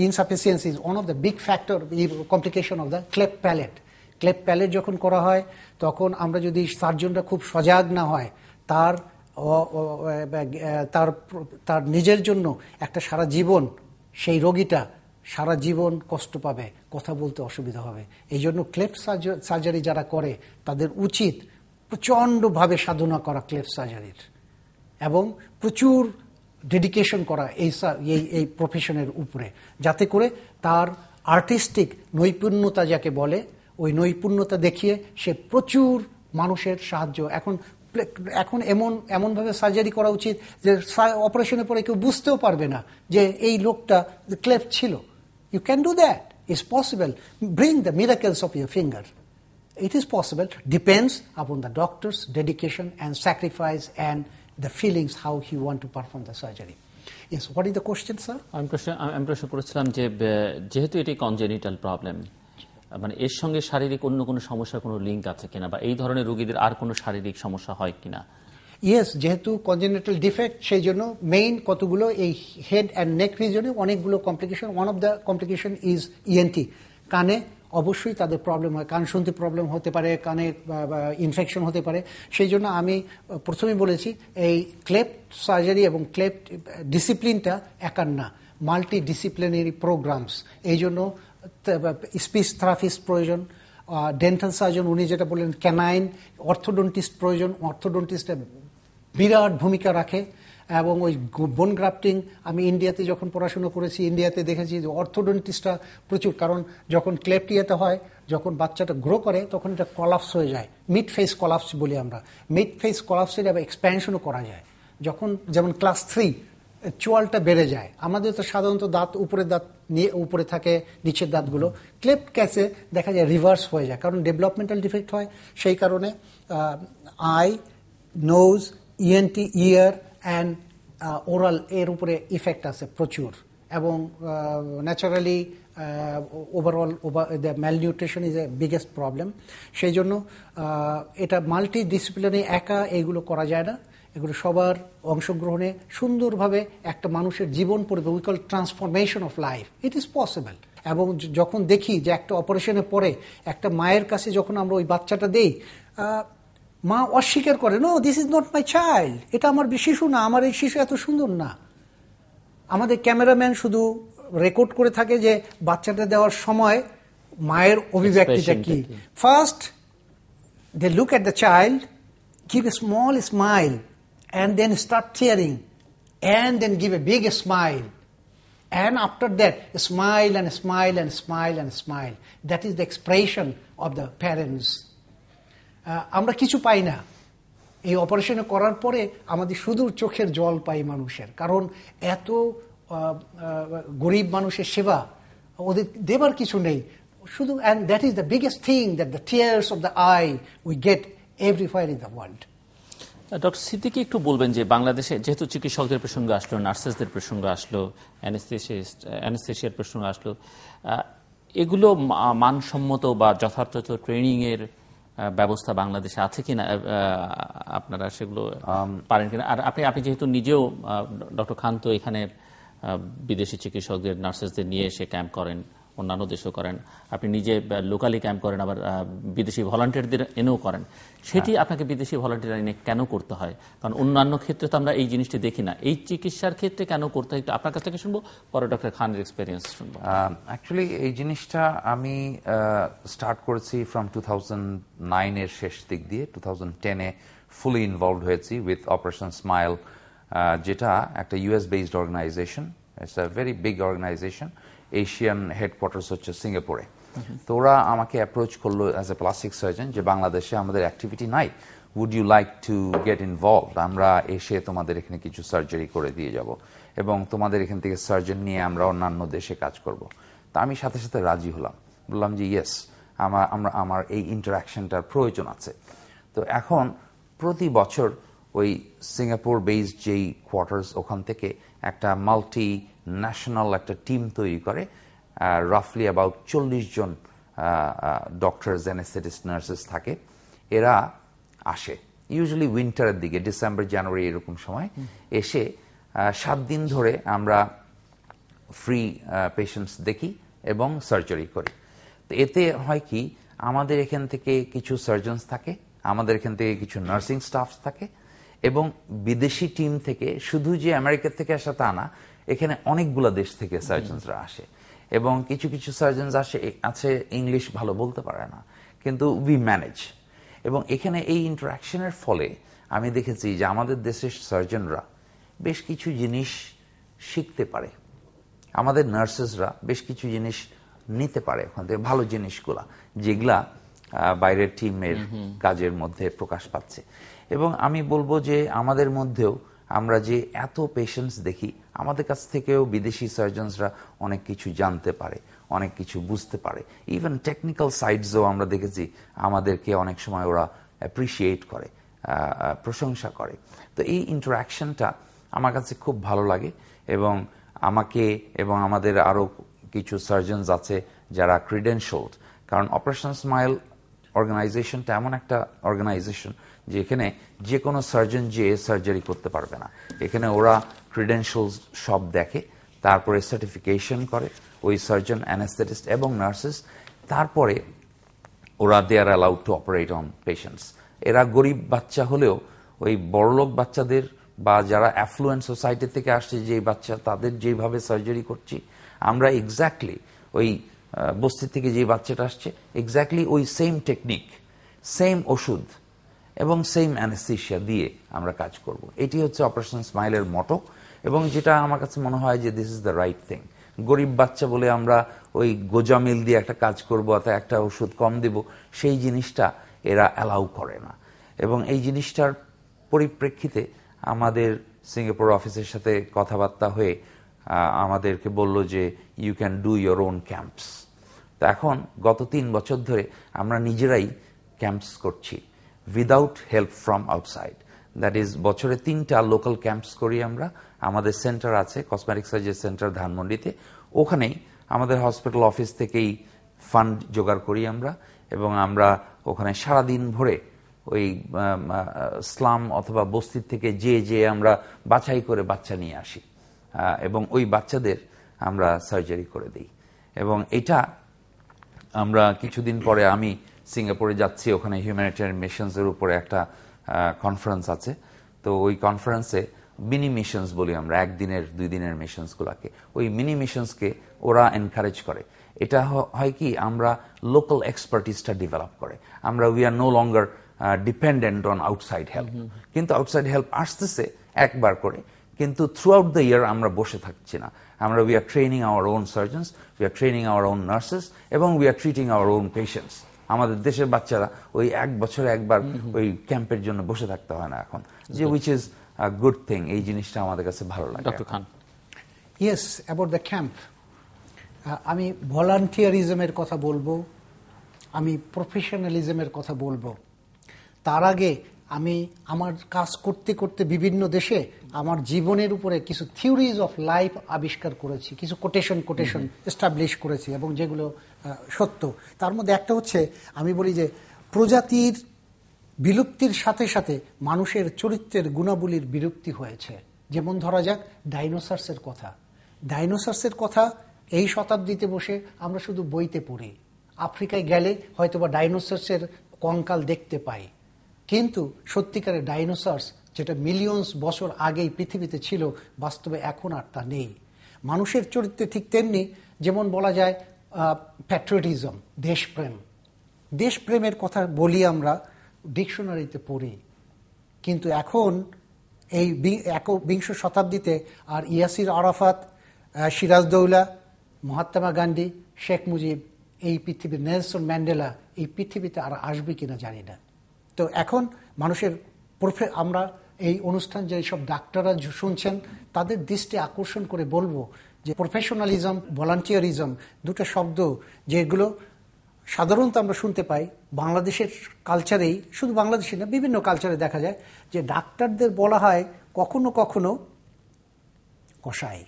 insufficiency is one of the big factor complication of the cleft palate. Cleft palate যখন করা হয় তখন আমরা যদি সার্জনরা খুব সজাগ না হয়, তার তার নিজের জন্য একটা সারা জীবন, সেই রোগীটা সারা জীবন কষ্ট পাবে, কথা বলতে অসুবিধা হবে। এই জন্য ক্লেফট সার্জারি যারা করে তাদের উচিত প্রচণ্ডভাবে সাধনা করা ক্লেফট সার্জারির, এবং প্রচুর ডেডিকেশন করা এই প্রফেশনের উপরে, যাতে করে তার আর্টিস্টিক নৈপুণ্যতা যাকে বলে, ওই নৈপুণ্যতা দেখিয়ে সে প্রচুর মানুষের সাহায্য। এখন এমনভাবে সার্জারি করা উচিত যে অপারেশনের পরে কেউ বুঝতেও পারবে না যে এই লোকটা ক্লেফট ছিল। You can do that, it's possible. Bring the miracles of your finger. It is possible, depends upon the doctor's dedication and sacrifice and the feelings how he want to perform the surgery. Yes, what is the question, sir? আমি প্রশ্ন করেছিলাম যে যেহেতু এটি কনজেনিটাল প্রবলেম, মানে এর সঙ্গে শারীরিক অন্য কোনো সমস্যার কোনো লিঙ্ক আছে কিনা, বা এই ধরনের রোগীদের আর কোনো শারীরিক সমস্যা হয় কিনা? ইয়েস, যেহেতু কনজেনিটাল ডিফেক্ট, সেই জন্য মেইন কতগুলো এই হেড অ্যান্ড নেক রিজনে অনেকগুলো complication. One of the complication is ENT. কানে অবশ্যই তাদের প্রবলেম হয়, কান শুনতে প্রবলেম হতে পারে, কানে ইনফেকশন হতে পারে। সেই জন্য আমি প্রথমেই বলেছি এই ক্লেফট সার্জারি এবং ক্লেফট ডিসিপ্লিনটা একার না, মাল্টি ডিসিপ্লিনারি প্রোগ্রামস। এই জন্য স্পিচ থেরাপিস্ট প্রয়োজন, ডেন্টাল সার্জন উনি যেটা বললেন, ক্যানাইন অর্থোডন্টিস্ট প্রয়োজন। অর্থোডন্টিস্টে বিরাট ভূমিকা রাখে। এবং ওই বোন গ্রাফটিং, আমি ইন্ডিয়াতে যখন পড়াশোনা করেছি, ইন্ডিয়াতে দেখেছি যে অর্থোডন্টিস্টরা প্রচুর, কারণ যখন ক্লেফট ইয়েতে হয়, যখন বাচ্চাটা গ্রো করে তখন এটা কলাপস হয়ে যায়, মিড ফেস কলাপস বলি আমরা। মিড ফেস কলাপসের আবার এক্সপ্যানশনও করা যায় যখন, যেমন ক্লাস 3 চোয়ালটা বেড়ে যায়। আমাদের তো সাধারণত দাঁত উপরের দাঁত উপরে থাকে, নিচের দাঁতগুলো। ক্লেফট কেসে দেখা যায় রিভার্স হয়ে যায়, কারণ ডেভেলপমেন্টাল ডিফেক্ট হয়। সেই কারণে eye, nose, ENT, ear and oral এর উপরে ইফেক্ট আছে প্রচুর। এবং naturally overall the malnutrition is a biggest problem. সেই জন্য এটা মাল্টি ডিসিপ্লিনারি, একা এইগুলো করা যায় না। এগুলো সবার অংশগ্রহণে সুন্দরভাবে একটা মানুষের জীবন পরিবর্তন, we call transformation of life, it is possible. এবং যখন দেখি যে একটা অপারেশনের পরে একটা মায়ের কাছে যখন আমরা ওই বাচ্চাটা দেই, মা অস্বীকার করে, no this is not my child, এটা আমার শিশু না, আমার এই শিশু এত সুন্দর না। আমাদের ক্যামেরাম্যান শুধু রেকর্ড করে থাকে যে বাচ্চাটা দেওয়ার সময় মায়ের অভিব্যক্তিটা কি। First they look at the child, give a small smile, and then start tearing, and then give a big smile, and after that smile and smile and smile and smile. That is the expression of the parents. আমরা কিছু পাই না এই অপারেশন করার পরে, আমাদের শুধু চোখের জল পাই মানুষের, কারণ এত গরিব মানুষের সেবা, ওদের দেবার কিছু নেই শুধু। and that is the biggest thing, that the tears of the eye we get everywhere in the world. Doctor Siddiqui, একটু বলবেন যে বাংলাদেশে যেহেতু চিকিৎসকদের প্রসঙ্গ আসলো, নার্সেসদের প্রসঙ্গ আসলো, অ্যানেস্থেশিয়ার প্রসঙ্গ আসলো, এগুলো মানসম্মত বা যথার্থ ট্রেনিংয়ের ব্যবস্থা বাংলাদেশে আছে কিনা, আপনারা সেগুলো পারেন কিনা? আর আপনি যেহেতু নিজেও, ডক্টর খান তো এখানে বিদেশি চিকিৎসকদের, নার্সেসদের নিয়ে এসে ক্যাম্প করেন, অন্যান্য দেশেও করেন, আপনি নিজে লোকালি ক্যাম্প করেন, আবার বিদেশি ভলান্টিয়ারদের এনেও করেন। সেটি আপনাকে বিদেশি ভলান্টিয়ার এনে কেন করতে হয়? কারণ অন্যান্য ক্ষেত্রে তো আমরা এই জিনিসটি দেখি না, এই চিকিৎসার ক্ষেত্রে কেন করতে হয় একটু আপনার কাছ থেকে শুনবো, পরে ডক্টর খানের এক্সপেরিয়েন্স শুনবো। অ্যাকচুয়ালি এই জিনিসটা আমি স্টার্ট করেছি ফ্রম 2009-এর শেষ দিক দিয়ে। 2010-এ ফুলি ইনভলভড হয়েছি উইথ অপারেশন স্মাইল, যেটা একটা US based organisation. It's a very big organisation. Asian headquarters হচ্ছে সিঙ্গাপুরে। তো ওরা আমাকে অ্যাপ্রোচ করলো অ্যাজ এ প্লাস্টিক সার্জন, যে বাংলাদেশে আমাদের অ্যাক্টিভিটি নাই, would you like to get involved, আমরা এসে তোমাদের এখানে কিছু সার্জারি করে দিয়ে যাব, এবং তোমাদের এখান থেকে সার্জন নিয়ে আমরা অন্যান্য দেশে কাজ করব। তা আমি সাথে সাথে রাজি হলাম, বললাম যে ইয়েস, আমার এই ইন্টারাকশনটার প্রয়োজন আছে। তো এখন প্রতি বছর ওই সিঙ্গাপুর বেসড যেই কোয়ার্টার্স, ওখান থেকে একটা মাল্টি ন্যাশনাল একটা টিম তৈরি করে, রাফলি অ্যাবাউট 40 জন ডক্টরস, অ্যানেস্থেটিস্ট, নার্সেস থাকে। এরা আসে ইউজুয়ালি উইন্টারের দিকে, ডিসেম্বর, জানুয়ারি এরকম সময় এসে 7 দিন ধরে আমরা ফ্রি পেশেন্টস দেখি এবং সার্জারি করি। তো এতে হয় কি, আমাদের এখান থেকে কিছু সার্জনস থাকে, আমাদের এখান থেকে কিছু নার্সিং স্টাফ থাকে, এবং বিদেশি টিম থেকে শুধু যে আমেরিকা থেকে আসা তা না, এখানে অনেকগুলো দেশ থেকে সার্জনসরা আসে এবং কিছু কিছু সার্জনস আছে ইংলিশ ভালো বলতে পারে না, কিন্তু উই ম্যানেজ। এবং এখানে এই ইন্টারাকশনের ফলে আমি দেখেছি যে আমাদের দেশের সার্জনরা বেশ কিছু জিনিস শিখতে পারে, আমাদের নার্সেসরা বেশ কিছু জিনিস নিতে পারে ওখান থেকে, ভালো জিনিসগুলা যেগুলা বাইরের টিমের কাজের মধ্যে প্রকাশ পাচ্ছে। এবং আমি বলবো যে আমাদের মধ্যেও আমরা যে এত পেশেন্টস দেখি, আমাদের কাছ থেকেও বিদেশি সার্জনসরা অনেক কিছু জানতে পারে, অনেক কিছু বুঝতে পারে। ইভেন টেকনিক্যাল সাইডসও আমরা দেখেছি আমাদেরকে অনেক সময় ওরা অ্যাপ্রিসিয়েট করে, প্রশংসা করে। তো এই ইন্টারাকশনটা আমার কাছে খুব ভালো লাগে এবং আমাকে এবং আমাদের আরও কিছু সার্জনস আছে যারা ক্রিডেনশিয়ালড, কারণ অপারেশন স্মাইল অর্গানাইজেশনটা এমন একটা অর্গানাইজেশন যেখানে যে কোনো সার্জন যে সার্জারি করতে পারবে না। এখানে ওরা ক্রিডেনশিয়ালস সব দেখে, তারপরে সার্টিফিকেশন করে ওই সার্জন, অ্যানেস্থেটিস্ট এবং নার্সেস, তারপরে ওরা they are allowed to operate on patients. এরা গরিব বাচ্চা হলেও ওই বড়লোক বাচ্চাদের বা যারা অ্যাফ্লুয়েন্ট সোসাইটি থেকে আসছে যে বাচ্চা, তাদের যেভাবে সার্জারি করছি আমরা এক্স্যাক্টলি ওই বস্তি থেকে যে বাচ্চাটা আসছে এক্স্যাক্টলি ওই সেম টেকনিক, সেম ওষুধ এবং সেম অ্যানেস্থেশিয়া দিয়ে আমরা কাজ করব। এটি হচ্ছে অপারেশন স্মাইলের মটো এবং যেটা আমার কাছে মনে হয় যে this is the right thing. গরিব বাচ্চা বলে আমরা ওই গোজামিল দিয়ে একটা কাজ করবো অথবা একটা ওষুধ কম দেব, সেই জিনিসটা এরা অ্যালাউ করে না। এবং এই জিনিসটার পরিপ্রেক্ষিতে আমাদের সিঙ্গাপুর অফিসের সাথে কথাবার্তা হয়ে আমাদেরকে বলল যে you can do your own camps. তো এখন গত 3 বছর ধরে আমরা নিজেরাই ক্যাম্পস করছি without help from outside. That is বছরে 3টা লোকাল ক্যাম্পস করি আমরা। আমাদের সেন্টার আছে কসমেটিক সার্জারি সেন্টার ধানমন্ডিতে, ওখানেই আমাদের হসপিটাল অফিস থেকেই ফান্ড জোগাড় করি আমরা এবং আমরা ওখানে সারাদিন ভরে ওই স্লাম অথবা বস্তির থেকে যে আমরা বাছাই করে বাচ্চা নিয়ে আসি এবং ওই বাচ্চাদের আমরা সার্জারি করে দিই। এবং এটা আমরা কিছুদিন পরে আমি সিঙ্গাপুরে যাচ্ছি, ওখানে হিউম্যানিটেরিয়ান মিশনসের উপরে একটা কনফারেন্স আছে। তো ওই কনফারেন্সে মিনি মিশনস বলি আমরা, 1 দিনের 2 দিনের মিশনসগুলোকে, ওই মিনি মিশনসকে ওরা এনকারেজ করে। এটা হয় কি, আমরা লোকাল এক্সপার্টিসটা ডেভেলপ করে, আমরা we are no longer dependent on outside help. কিন্তু আউটসাইড হেল্প আসতেছে একবার করে, কিন্তু থ্রু আউট দ্য ইয়ার আমরা বসে থাকছি না। আমরা we are training our own surgeons, we are training our own nurses এবং we are treating our own patients. আমাদের দেশের বাচ্চারা ওই 1 বছরে একবার ওই ক্যাম্পের জন্য বসে থাকতে হয় না এখন, যে which is a good thing. এই জিনিসটা আমাদের কাছে ভালো লাগে। Doctor Khan. Yes, about the camp, আমি ভলান্টিয়ারিজমের কথা বলবো, আমি প্রফেশনালিজমের কথা বলবো। তার আগে আমি আমার কাজ করতে করতে বিভিন্ন দেশে আমার জীবনের উপরে কিছু থিওরিজ অফ লাইফ আবিষ্কার করেছি, কিছু কোটেশন এস্টাবলিশ করেছি এবং যেগুলো সত্য। তার মধ্যে একটা হচ্ছে, আমি বলি যে প্রজাতির বিলুপ্তির সাথে সাথে মানুষের চরিত্রের গুণাবলীর বিলুপ্তি হয়েছে। যেমন ধরা যাক ডাইনোসরসের কথা। ডাইনোসরসের কথা এই শতাব্দীতে বসে আমরা শুধু বইতে পড়ি, আফ্রিকায় গেলে হয়তোবা ডাইনোসরসের কঙ্কাল দেখতে পাই, কিন্তু সত্যিকারের ডাইনোসরস যেটা মিলিয়নস বছর আগেই পৃথিবীতে ছিল, বাস্তবে এখন আর তা নেই। মানুষের চরিত্রে ঠিক তেমনি, যেমন বলা যায় প্যাট্রিয়টিজম, দেশপ্রেম। দেশপ্রেমের কথা বলি আমরা, ডিকশনারিতে পড়ি, কিন্তু এখন এই 21শ শতাব্দীতে আর ইয়াসির আরাফাত, সিরাজদৌলা, মহাত্মা গান্ধী, শেখ মুজিব, এই পৃথিবীর নেলসন ম্যান্ডেলা এই পৃথিবীতে আর আসবে কিনা জানি না। তো এখন মানুষের আমরা এই অনুষ্ঠান যে সব ডাক্তাররা শুনছেন, তাদের দৃষ্টি আকর্ষণ করে বলবো যে প্রফেশনালিজম, ভলান্টিয়ারিজম দুটো শব্দ যেগুলো সাধারণত আমরা শুনতে পাই বাংলাদেশের কালচারেই, শুধু বাংলাদেশে না বিভিন্ন কালচারে দেখা যায় যে ডাক্তারদের বলা হয় কখনো কখনো কসাই,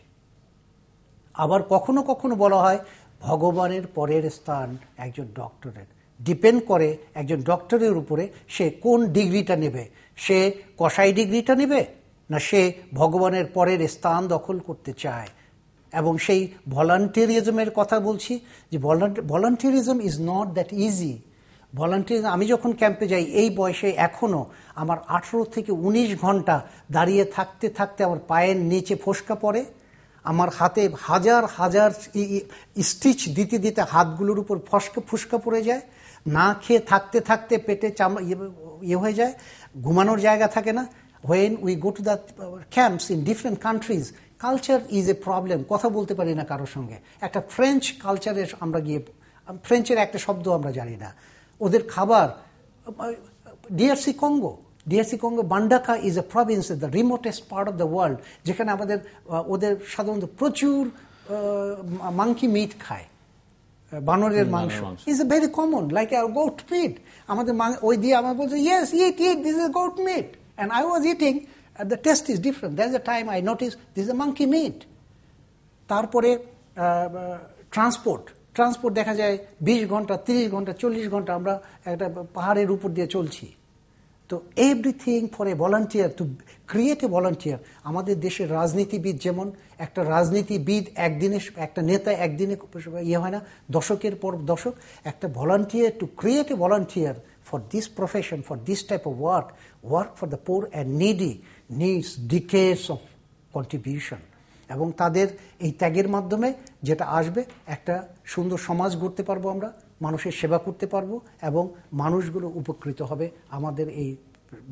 আবার কখনো কখনো বলা হয় ভগবানের পরের স্থান একজন ডক্টরের। ডিপেন্ড করে একজন ডক্টরের উপরে সে কোন ডিগ্রিটা নেবে, সে কসাই ডিগ্রিটা নেবে না সে ভগবানের পরের স্থান দখল করতে চায়। এবং সেই ভলান্টিয়ারিজমের কথা বলছি যে volunteerism is not that easy. Volunteer আমি যখন ক্যাম্পে যাই এই বয়সে এখনো আমার 18 থেকে 19 ঘন্টা দাঁড়িয়ে থাকতে থাকতে আমার পায়ের নিচে ফোসকা পড়ে, আমার হাতে হাজার হাজার স্টিচ দিতে দিতে হাতগুলোর উপর ফুসকা পড়ে যায়, না খেয়ে থাকতে থাকতে পেটে ইয়ে হয়ে যায়, ঘুমানোর জায়গা থাকে না। when we go to the camps in different countries, culture is a problem, কথা বলতে পারি না কারোর সঙ্গে। একটা ফ্রেঞ্চ কালচারে আমরা গিয়ে, ফ্রেঞ্চের একটা শব্দ আমরা জানি না, ওদের খাবার DRC Congo Mbandaka is a province, the remotest part of the world, যেখানে ওদের সাধারণত প্রচুর মাংকি মিট খায়, বানরের মাংস is a very common, like goat meat. আমাদের ওই দিয়ে আমার বলছে yes it this is goat meat, and I was eating, the taste is different. There's a time I noticed this is a monkey meat. তারপরে ট্রান্সপোর্ট দেখা যায় 20 ঘন্টা 30 ঘন্টা 40 ঘন্টা আমরা একটা পাহাড়ের উপর দিয়ে চলছি। তো everything for a volunteer, to create a volunteer. আমাদের দেশের রাজনীতিবিদ যেমন, একটা রাজনীতিবিদ একদিনে, একটা নেতা একদিনে ইয়ে হয় না, দশকের পর দশক। একটা volunteer, to create a volunteer for this profession, for this type of work for the poor and needy needs decades of contribution. এবং তাদের এই ত্যাগের মাধ্যমে যেটা আসবে, একটা সুন্দর সমাজ গড়তে পারবো আমরা, মানুষের সেবা করতে পারবো এবং মানুষগুলো উপকৃত হবে। আমাদের এই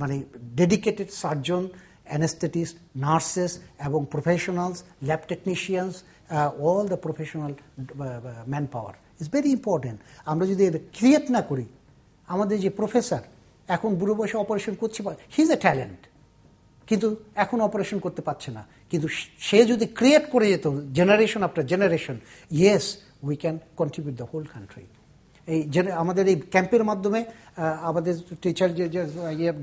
মানে ডেডিকেটেড সার্জন, অ্যানেস্থেটিস্ট, নার্সেস এবং professionals, lab technicians, all the professional man power is very important. আমরা যদি এটা ক্রিয়েট না করি, আমাদের যে প্রফেসর এখন বুড়ো বয়সে অপারেশন করছে, হি ইজ এ ট্যালেন্ট, কিন্তু এখন অপারেশন করতে পারছে না, কিন্তু সে যদি ক্রিয়েট করে যেত generation after generation, yes we can contribute the whole country. এই আমাদের এই ক্যাম্পের মাধ্যমে আমাদের টিচার যে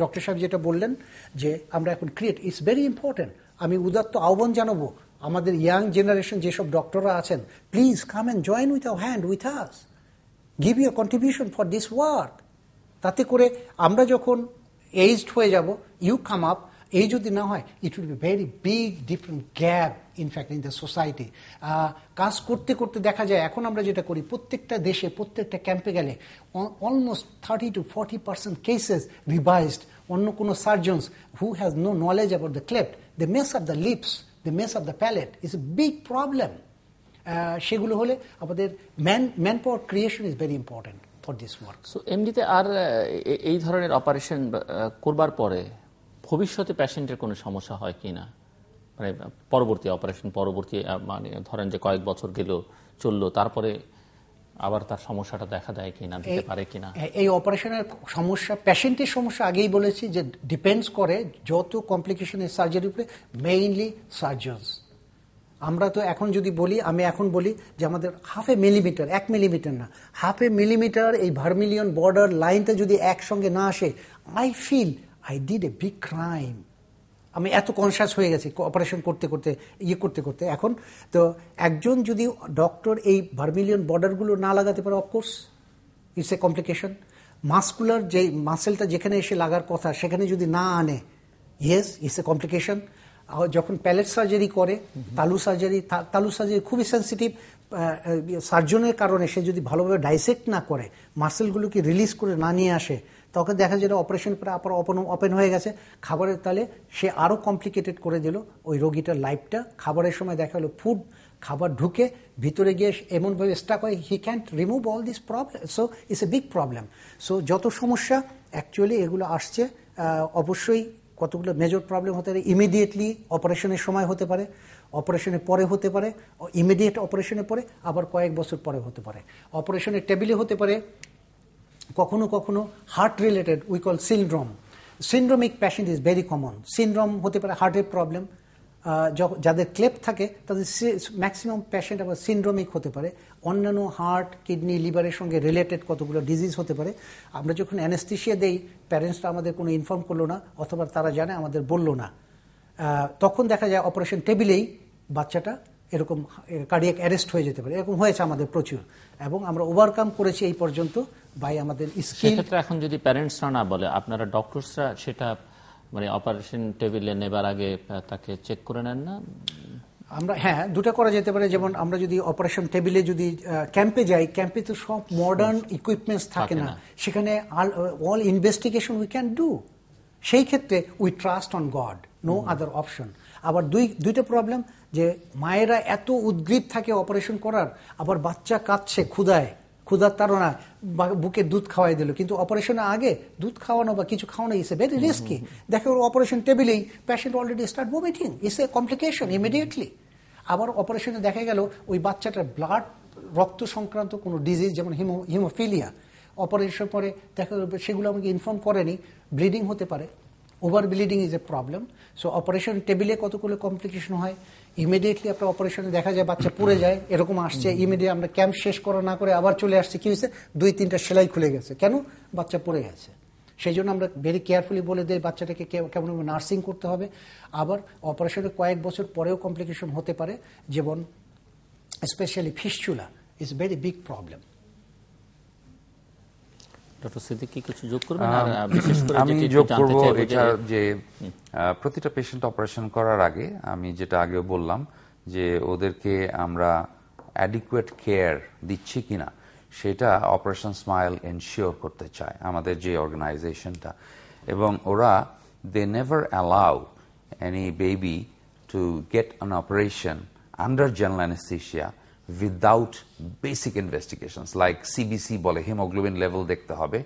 ডক্টর সাহেব যেটা বললেন যে আমরা এখন ক্রিয়েট, ইটস ভেরি ইম্পর্টেন্ট। আমি উদাত্ত আহ্বান জানাবো আমাদের ইয়াং জেনারেশন যেসব ডক্টররা আছেন, please come and join with our hand with us, give your contribution for this work. তাতে করে আমরা যখন এজড হয়ে যাব, ইউ কাম আপ, এই যদি না হয়, it will be very big different gap in fact in the society. কাজ করতে করতে দেখা যায় এখন আমরা যেটা করি, প্রত্যেকটা দেশে প্রত্যেকটা ক্যাম্পে গেলে অলমোস্ট 30 to 40% কেসেস রিভাইজড। অন্য কোনো surgeons who has no knowledge about the cleft, they mess of the lips, they mess of the palate, is a big problem. সেগুলো হলে আমাদের man power creation is very important for this work. So এমনিতে আর এই ধরনের অপারেশন করবার পরে ভবিষ্যতে পেশেন্টের কোনো সমস্যা হয় কি না, মানে পরবর্তী অপারেশন পরবর্তী, মানে ধরেন যে কয়েক বছর গেল চললো, তারপরে আবার তার সমস্যাটা দেখা দেয় কিনা, দিতে পারে কিনা? এই অপারেশনের সমস্যা, পেশেন্টের সমস্যা আগেই বলেছি যে ডিপেন্ডস করে যত কমপ্লিকেশনের সার্জারির উপরে, মেইনলি সার্জনস। আমরা তো এখন যদি বলি, আমি এখন বলি যে আমাদের 1/2 মিলিমিটার, 1 মিলিমিটার না, 1/2 মিলিমিটার এই ভার্মিলিয়ন বর্ডার লাইনটা যদি একসঙ্গে না আসে, I feel I did a big crime. আমি এত কনসাস হয়ে গেছি অপারেশন করতে করতে, করতে করতে। এখন তো একজন যদি ডক্টর এই ভার্মিলিয়ন বর্ডারগুলো না লাগাতে পারে, of course it's a complication. Muscular যে মাসেলটা যেখানে এসে লাগার কথা সেখানে যদি না আনে, ইয়েস ইটস এ কমপ্লিকেশন। যখন প্যালেট সার্জারি করে, তালু সার্জারি খুবই সেন্সিটিভ। সার্জনের কারণে সে যদি ভালোভাবে ডাইসেক্ট না করে, মাসেলগুলোকে রিলিজ করে না নিয়ে আসে, তখন দেখা যায় অপারেশন করে আবার ওপেন হয়ে গেছে খাবারের তালে, সে আরও কমপ্লিকেটেড করে দিল ওই রোগীটার লাইফটা। খাবারের সময় দেখা হলো খাবার ঢুকে ভিতরে গিয়ে এমনভাবে স্টাক হয়, হি can't remove all this problem. So it's a big problem. So যত সমস্যা অ্যাকচুয়ালি এগুলো আসছে, অবশ্যই কতগুলো মেজর প্রবলেম হতে পারে। ইমিডিয়েটলি অপারেশনের সময় হতে পারে, অপারেশনের পরে হতে পারে, ইমিডিয়েট অপারেশনের পরে, আবার কয়েক বছর পরে হতে পারে। অপারেশনের টেবিলে হতে পারে, কখনো কখনো heart related, we call syndrome. Syndromic patient is very common. Syndrome হতে পারে হার্টের প্রবলেম, যাদের ক্লেপ থাকে তাদের ম্যাক্সিমাম পেশেন্ট আবার সিনড্রোমিক হতে পারে। অন্যান্য হার্ট, কিডনি, লিভারের সঙ্গে রিলেটেড কতগুলো ডিজিজ হতে পারে। আমরা যখন অ্যানেস্থেশিয়া দেই, প্যারেন্টসরা আমাদের কোনো ইনফর্ম করলো না, অথবা তারা জানে আমাদের বললো না, তখন দেখা যায় অপারেশন টেবিলেই বাচ্চাটা এরকম কার্ডিয়াক অ্যারেস্ট হয়ে যেতে পারে। এরকম হয়েছে আমাদের প্রচুর, এবং আমরা ওভারকাম করেছি এই পর্যন্ত বাই আমাদের স্কিল। সেক্ষেত্রে এখন যদি প্যারেন্টসরা না বলে, আপনারা ডক্টরসরা সেটা মানে অপারেশন টেবিলে নেবার আগে তাকে চেক করে নেন না? আমরা দুটো করা যেতে পারে। যেমন আমরা যদি অপারেশন টেবিলে যদি ক্যাম্পে যাই, ক্যাম্পে তো সব মডার্ন ইকুইপমেন্টস থাকে না, সেখানে all investigation we can do. সেই ক্ষেত্রে we trust on God, no other option. আবার দুইটা প্রবলেম, যে মায়েরা এত উদ্গ্রীব থাকে অপারেশন করার, আবার বাচ্চা কাঁদছে ক্ষুধার তাড়না, বুকে দুধ খাওয়াই দিল, কিন্তু অপারেশনের আগে দুধ খাওয়ানো বা কিছু খাওয়ানো ইস এ ভেরি রিস্কি। দেখো অপারেশন টেবিলেই patient already start vomiting, is a complication immediately. আবার অপারেশনে দেখা গেল ওই বাচ্চাটার ব্লাড, রক্ত সংক্রান্ত কোনো ডিজিজ, যেমন হিমোফিলিয়া, অপারেশন পরে দেখা যাবে সেগুলো আমাকে ইনফর্ম করেনি, ব্লিডিং হতে পারে, over bleeding is a problem. So operation টেবিলে কতগুলো কমপ্লিকেশন হয়, ইমিডিয়েটলি আপনার অপারেশনে দেখা যায় বাচ্চা পড়ে যায়, এরকম আসছে, ইমিডিয়েট আমরা ক্যাম্প শেষ করা না করে আবার চলে আসছে, কি হয়েছে, 2-3টা সেলাই খুলে গেছে, কেন, বাচ্চা পড়ে গেছে। সেই জন্য আমরা ভেরি কেয়ারফুলি বলে দিই বাচ্চাটাকে কেমন নার্সিং করতে হবে। আবার অপারেশনের কয়েক বছর পরেও কমপ্লিকেশন হতে পারে, যেমন specially fistula is very big problem. Doctor Siddiqui কিছু যোগ করবেন? বিশেষ করে আমি যোগ করব এটা যে প্রতিটা পেশেন্ট অপারেশন করার আগে আমি যেটা আগেও বললাম, যে ওদেরকে আমরা অ্যাডিকুয়েট কেয়ার দিচ্ছি কিনা সেটা অপারেশন স্মাইল এনশিওর করতে চায় আমাদের যে অর্গানাইজেশনটা। এবং ওরা they never allow any baby to get an operation under general anaesthesia without basic investigations like CBC বলে, হিমোগ্লোবিন লেভেল দেখতে হবে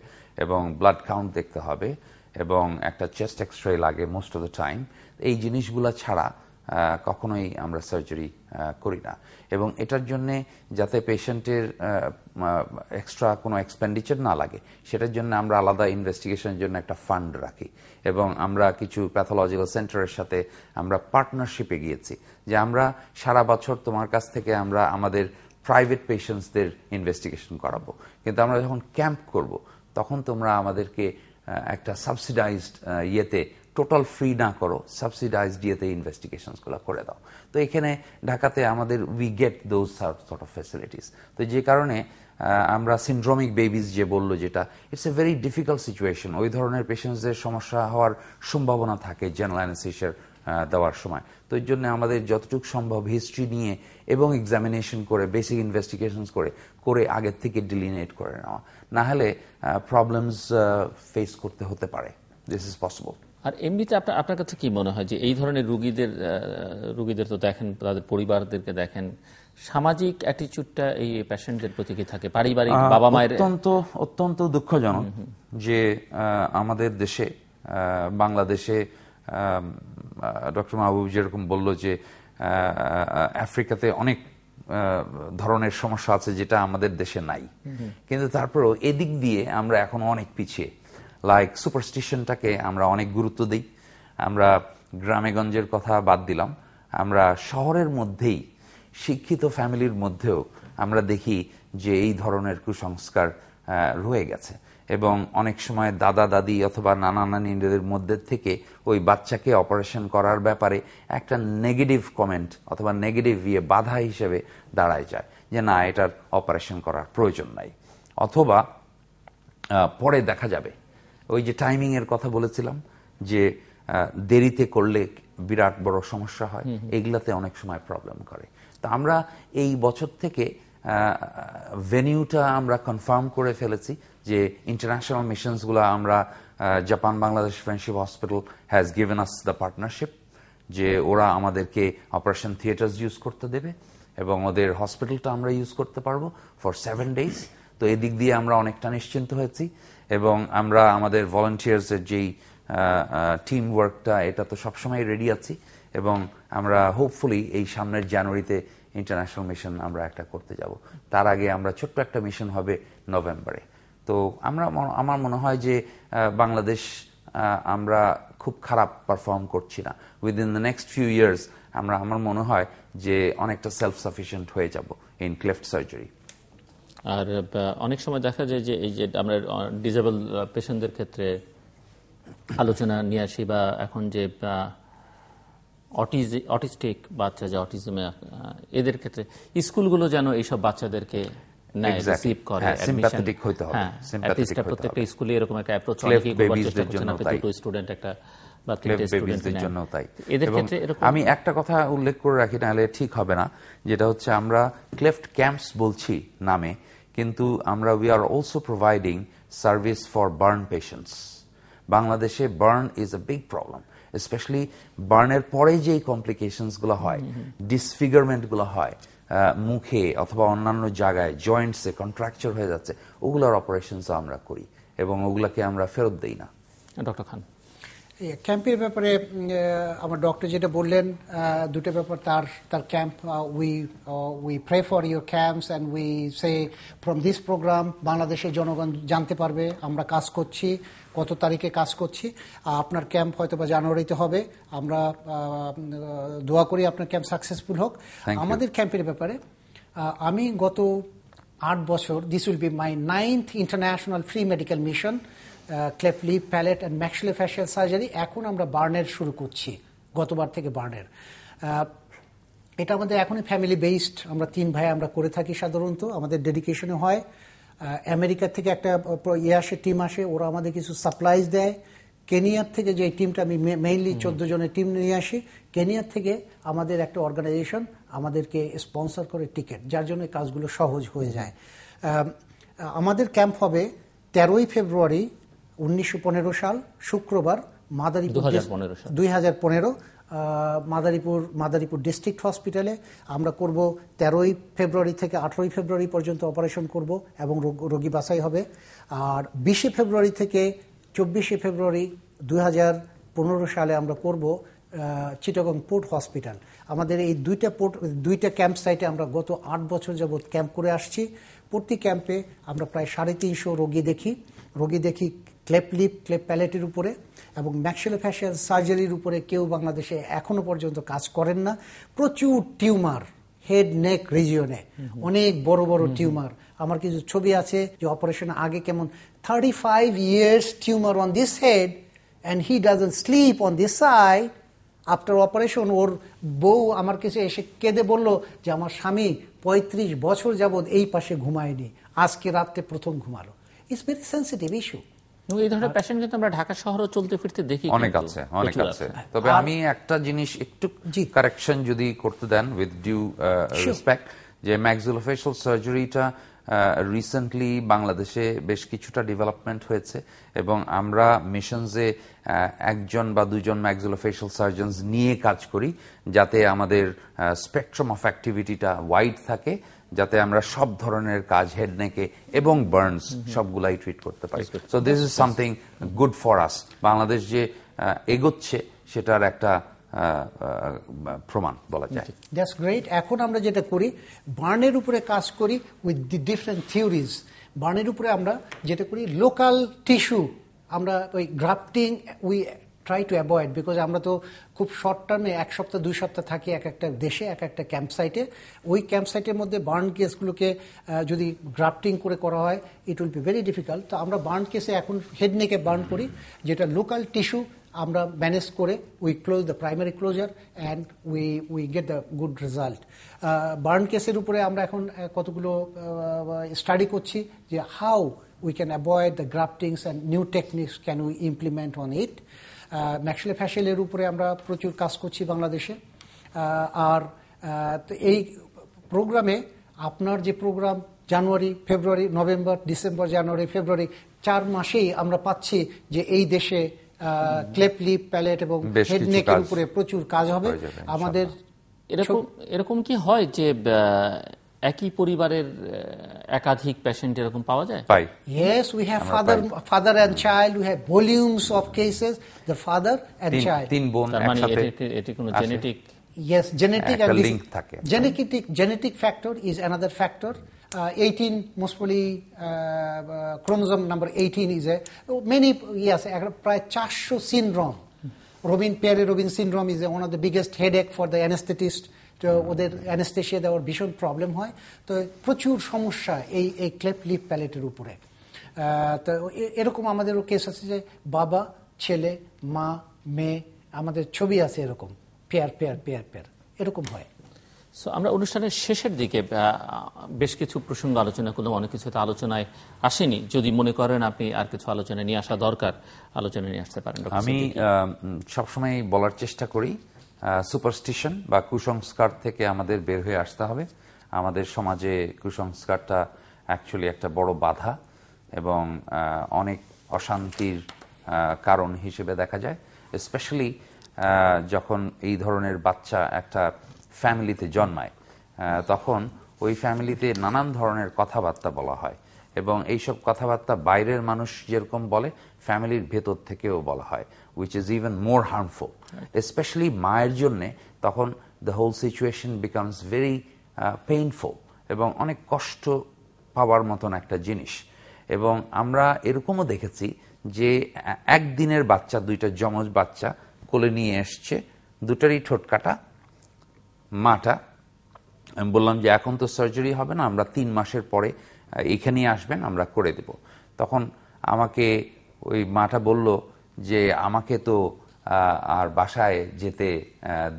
এবং ব্লাড কাউন্ট দেখতে হবে এবং একটা চেস্ট এক্সরে লাগে মোস্ট অফ দ্য টাইম। এই জিনিসগুলো ছাড়া কখনোই আমরা সার্জারি করি না। এবং এটার জন্যে যাতে পেশেন্টের এক্সট্রা কোনো এক্সপেন্ডিচার না লাগে সেটার জন্য আমরা আলাদা ইনভেস্টিগেশনের জন্য একটা ফান্ড রাখি। এবং আমরা কিছু প্যাথোলজিক্যাল সেন্টারের সাথে আমরা পার্টনারশিপে গিয়েছি, যে আমরা সারা বছর তোমার কাছ থেকে আমরা আমাদের প্রাইভেট পেশেন্টসদের ইনভেস্টিগেশন করাবো, কিন্তু আমরা যখন ক্যাম্প করব তখন তোমরা আমাদেরকে একটা সাবসিডাইজড ইয়েতে, টোটাল ফ্রি না করো, সাবসিডাইজড ইয়েতে ইনভেস্টিগেশনসগুলো করে দাও। তো এখানে ঢাকাতে আমাদের we get those sort of facilities. তো যে কারণে আমরা সিন্ড্রোমিক বেবিজ যে বললো, যেটা it's a very difficult situation, ওই ধরনের পেশেন্টসদের সমস্যা হওয়ার সম্ভাবনা থাকে জেনারেল অ্যানেস্থেসিয়া দেওয়ার সময়। তো এর জন্য আমাদের যতটুকু সম্ভব হিস্ট্রি নিয়ে এবং এক্সামিনেশন করে, বেসিক ইনভেস্টিগেশনস করে আগের থেকে ডিলিনেট করে নেওয়া, না হলে প্রবলেমস ফেস করতে হতে পারে। This is possible. আর এমনিতে আপনার কাছে কি মনে হয় যে এই ধরনের রুগীদের তো দেখেন, তাদের পরিবারদেরকে দেখেন, সামাজিক অ্যাটিচিউডটা এই পেশেন্টদের প্রতি কি থাকে, পারিবারিক বাবা মায়ের? অত্যন্ত দুঃখজনক যে আমাদের দেশে, বাংলাদেশে, ডক্টর মাহবুব যেরকম বলল যে আফ্রিকাতে অনেক ধরনের সমস্যা আছে যেটা আমাদের দেশে নাই, কিন্তু তারপরেও এদিক দিয়ে আমরা এখন অনেক পিছিয়ে। লাইক সুপারস্টিশনটাকে আমরা অনেক গুরুত্ব দিই। আমরা গ্রামেগঞ্জের কথা বাদ দিলাম, আমরা শহরের মধ্যেই শিক্ষিত ফ্যামিলির মধ্যেও আমরা দেখি যে এই ধরনের কুসংস্কার রয়ে গেছে। এবং অনেক সময় দাদা দাদি অথবা নানা নানিদের মধ্যে থেকে ওই বাচ্চাকে অপারেশন করার ব্যাপারে একটা নেগেটিভ কমেন্ট অথবা নেগেটিভ বাধা হিসেবে দাঁড়ায় যায়, যে না, এটার অপারেশন করার প্রয়োজন নাই, অথবা পরে দেখা যাবে। ওই যে টাইমিং এর কথা বলেছিলাম, যে দেরিতে করলে বিরাট বড় সমস্যা হয়, এগুলাতে অনেক সময় প্রবলেম করে। তো আমরা এই বছর থেকে ভেনিউটা আমরা কনফার্ম করে ফেলেছি, যে ইন্টারন্যাশনাল মিশনসগুলো আমরা, Japan Bangladesh friendship hospital has given us the partnership, যে ওরা আমাদেরকে অপারেশন থিয়েটার্স ইউজ করতে দেবে এবং ওদের হসপিটালটা আমরা ইউজ করতে পারবো ফর 7 days। তো এদিক দিয়ে আমরা অনেকটা নিশ্চিন্ত হয়েছি। এবং আমরা আমাদের ভলান্টিয়ার্সের যেই টিম ওয়ার্কটা, এটা তো সবসময় রেডি আছি। এবং আমরা হোপফুলি এই সামনের জানুয়ারিতে ইন্টারন্যাশনাল মিশন আমরা একটা করতে যাব। তার আগে আমরা ছোট্ট একটা মিশন হবে নভেম্বরে। তো আমার মনে হয় যে বাংলাদেশ, আমরা খুব খারাপ পারফর্ম করছি না। Within the next few years আমার মনে হয় যে অনেকটা সেলফ সাফিসিয়েন্ট হয়ে যাব ইন ক্লেফট সার্জারি। আর অনেক সময় দেখা যায় যে এই যে আমরা ডিসেবল পেশেন্টদের ক্ষেত্রে আলোচনা নিয়ে আসি, বা এখন যে অটিস্টিক বাচ্চা, যে অটিজমে, এদের ক্ষেত্রে স্কুলগুলো যেন এইসব বাচ্চাদেরকে রিসিভ করে, সিম্প্যাথেটিক হইতে হবে। প্রত্যেকটা স্কুলে এরকম একটা অ্যাপ্রোচ অনেকেই করবার চেষ্টা করছেন। আপনি দুটো স্টুডেন্ট একটা বা ক্লেফট তিনটে বেবিজদের জন্য তাই। এদের এবং ক্ষেত্রে এরকম আমি একটা কথা উল্লেখ করে রাখি, নাহলে ঠিক হবে না, যেটা হচ্ছে আমরা ক্লেফট ক্যাম্পস বলছি নামে, কিন্তু আমরা we are also providing service for burn patients. বাংলাদেশে burn is a big problem, specially বার্নের পরে যেই কমপ্লিকেশনস গুলো হয়, ডিসফিগারমেন্ট গুলো হয় মুখে অথবা অন্যান্য জায়গায়, জয়েন্টসে কন্ট্রাকচার হয়ে যাচ্ছে, ওগুলোর অপারেশনস আমরা করি এবং ওগুলাকে আমরা ফেরত দেই না। ডক্টর খান, ক্যাম্পের ব্যাপারে আমার ডক্টর যেটা বললেন, দুটো ব্যাপার তার camp, we pray for your camps and we say from this programme বাংলাদেশের জনগণ জানতে পারবে আমরা কাজ করছি, কত তারিখে কাজ করছি। আপনার ক্যাম্প হয়তো বা জানুয়ারিতে হবে, আমরা দোয়া করি আপনার ক্যাম্প সাকসেসফুল হোক। আমাদের ক্যাম্পের ব্যাপারে আমি গত 8 বছর, this will be my 9th international free medical mission, cleft lip, palate and maxillofacial surgery. এখন আমরা বার্নের শুরু করছি, গতবার থেকে বার্নের। এটা আমাদের এখনই ফ্যামিলি বেসড, আমরা 3 ভাই আমরা করে থাকি সাধারণত, আমাদের ডেডিকেশনে হয়। আমেরিকা থেকে একটা আসে, টিম আসে, ওরা আমাদের কিছু সাপ্লাইজ দেয়। কেনিয়ার থেকে যে টিমটা আমি মেইনলি 14 জনের টিম নিয়ে আসি, কেনিয়ার থেকে আমাদের একটা অর্গানাইজেশন আমাদেরকে স্পন্সর করে টিকিট, যার জন্য কাজগুলো সহজ হয়ে যায়। আমাদের ক্যাম্প হবে 13ই ফেব্রুয়ারি 1915 সাল, শুক্রবার, মাদারীপুর 2015, মাদারীপুর ডিস্ট্রিক্ট হসপিটালে। আমরা করব 13ই ফেব্রুয়ারি থেকে 18ই ফেব্রুয়ারি পর্যন্ত অপারেশন করব এবং রোগী বাছাই হবে। আর 20 ফেব্রুয়ারি থেকে 24 ফেব্রুয়ারি 2015 সালে আমরা করব চিটাগং পোর্ট হসপিটাল। আমাদের এই দুইটা ক্যাম্প সাইটে আমরা গত 8 বছর যাবৎ ক্যাম্প করে আসছি। প্রতি ক্যাম্পে আমরা প্রায় 350 রোগী দেখি ক্লেফট লিপ, ক্লেফট প্যালেটের উপরে এবং ম্যাক্সিলোফ্যাশিয়াল সার্জারির উপরে কেউ বাংলাদেশে এখনো পর্যন্ত কাজ করেন না। প্রচুর টিউমার হেড নেক রিজিয়নে, অনেক বড় বড় টিউমার। আমার কিছু ছবি আছে যে অপারেশনের আগে কেমন 35 years tumour on this head and he doesn't sleep on this side. After operation ওর বউ আমার কাছে এসে কেঁদে বলল যে আমার স্বামী 35 বছর যাবৎ এই পাশে ঘুমায়নি, আজকে রাত্রে প্রথম ঘুমালো। It's very sensitive issue. এই ধরনের পেশেন্ট কিন্তু আমরা ঢাকা শহরে চলতে ফিরতে দেখি, অনেক আছে। তবে আমি একটা জিনিস একটু কারেকশন যদি করতে দেন, উইথ ডিউ রেসপেক্ট, যে ম্যাক্সিলোফেশিয়াল সার্জারিটা রিসেন্টলি বাংলাদেশে বেশ কিছুটা ডেভেলপমেন্ট হয়েছে এবং আমরা মিশনসে 1 বা 2 ম্যাক্সিলোফেশিয়াল সার্জনস নিয়ে কাজ করি, যাতে আমাদের স্পেকট্রাম অফ অ্যাক্টিভিটিটা ওয়াইড থাকে, যাতে আমরা সব ধরনের কাজ হেড নেকে এবং বার্নস সবগুলাই ট্রিট করতে পারি। So this is something good for us. Bangladesh যে এগোচ্ছে সেটার একটা প্রমাণ বলা যায়। That's great. এখন আমরা যেটা করি, বার্নের উপরে কাজ করি উইথ দি ডিফারেন্ট থিওরিজ। বার্নের উপরে আমরা যেটা করি, লোকাল টিস্যু, আমরা ওই grafting we try to avoid, because আমরা তো খুব শর্ট টার্মে 1 সপ্তাহ 2 সপ্তাহ থাকি এক একটা দেশে, এক একটা ক্যাম্প সাইটে। ওই ক্যাম্প সাইটের মধ্যে বার্ন কেসগুলোকে যদি গ্রাফটিং করে করা হয়, it will be very difficult. তো আমরা বার্ন কেসে এখন হেড নেকে বার্ন করি, যেটা লোকাল টিস্যু আমরা ম্যানেজ করে we close the primary closure and we get the good result. Burn কেসের উপরে আমরা এখন কতগুলো স্টাডি করছি যে how we can avoid the graftings and new techniques can we implement on it. ম্যাক্সিলোফ্যাশিয়ালের উপরে আমরা প্রচুর কাজ করছি বাংলাদেশে। আর এই প্রোগ্রামে আপনার যে প্রোগ্রাম জানুয়ারি, ফেব্রুয়ারি, নভেম্বর, ডিসেম্বর, জানুয়ারি, ফেব্রুয়ারি 4 মাসেই আমরা পাচ্ছি যে এই দেশে ক্লেফট লিপ, প্যালেট এবং হেড নেকের উপরে প্রচুর কাজ হবে আমাদের। এরকম কি হয় যে একই পরিবারের একাধিক পেশেন্ট এরকম পাওয়া যায়? Yes, we have father and child. We have volumes of cases, the father and child. 3 বোন একসাথে। এটি কোন genetic? Yes, genetic and link থাকে। Genetic factor is another factor. 18 mostly chromosome number 18 is a many, yes, প্রায় 400 syndrome. Robin syndrome is one of the biggest headache for the anesthetist. তো ওদের অ্যানেস্থেশিয়া দেওয়ার ভীষণ প্রবলেম হয়। তো প্রচুর সমস্যা এই ক্লেফট লিপ প্যালেটের উপরে। তো এরকম আমাদেরও কেস আছে যে বাবা, ছেলে, মা, মেয়ে, আমাদের ছবি আছে এরকম পেয়ার এরকম হয়। সো আমরা অনুষ্ঠানের শেষের দিকে বেশ কিছু প্রসঙ্গ আলোচনা করলাম, অনেক কিছু তো আলোচনায় আসেনি। যদি মনে করেন আপনি আর কিছু আলোচনায় নিয়ে আসা দরকার, আলোচনায় নিয়ে আসতে পারেন। আমি সবসময় বলার চেষ্টা করি সুপারস্টিশন বা কুসংস্কার থেকে আমাদের বের হয়ে আসতে হবে। আমাদের সমাজে কুসংস্কারটা অ্যাকচুয়ালি একটা বড় বাধা এবং অনেক অশান্তির কারণ হিসেবে দেখা যায়। স্পেশালি যখন এই ধরনের বাচ্চা একটা ফ্যামিলিতে জন্মায়, তখন ওই ফ্যামিলিতে নানান ধরনের কথাবার্তা বলা হয় এবং এইসব কথাবার্তা বাইরের মানুষ যেরকম বলে, ফ্যামিলির ভেতর থেকেও বলা হয়, which is even more harmful. Specially মায়ের জন্যে তখন the whole situation becomes very painful এবং অনেক কষ্ট পাওয়ার মতন একটা জিনিস। এবং আমরা এরকমও দেখেছি যে একদিনের বাচ্চা, দুইটা যমজ বাচ্চা কোলে নিয়ে এসছে, দুটারই ঠোঁট কাটা। মাটা আমি বললাম যে এখন তো সার্জারি হবে না, আমরা 3 মাসের পরে এখানেই আসবেন, আমরা করে দেব। তখন আমাকে ওই মাটা বলল যে আমাকে তো আর বাসায় যেতে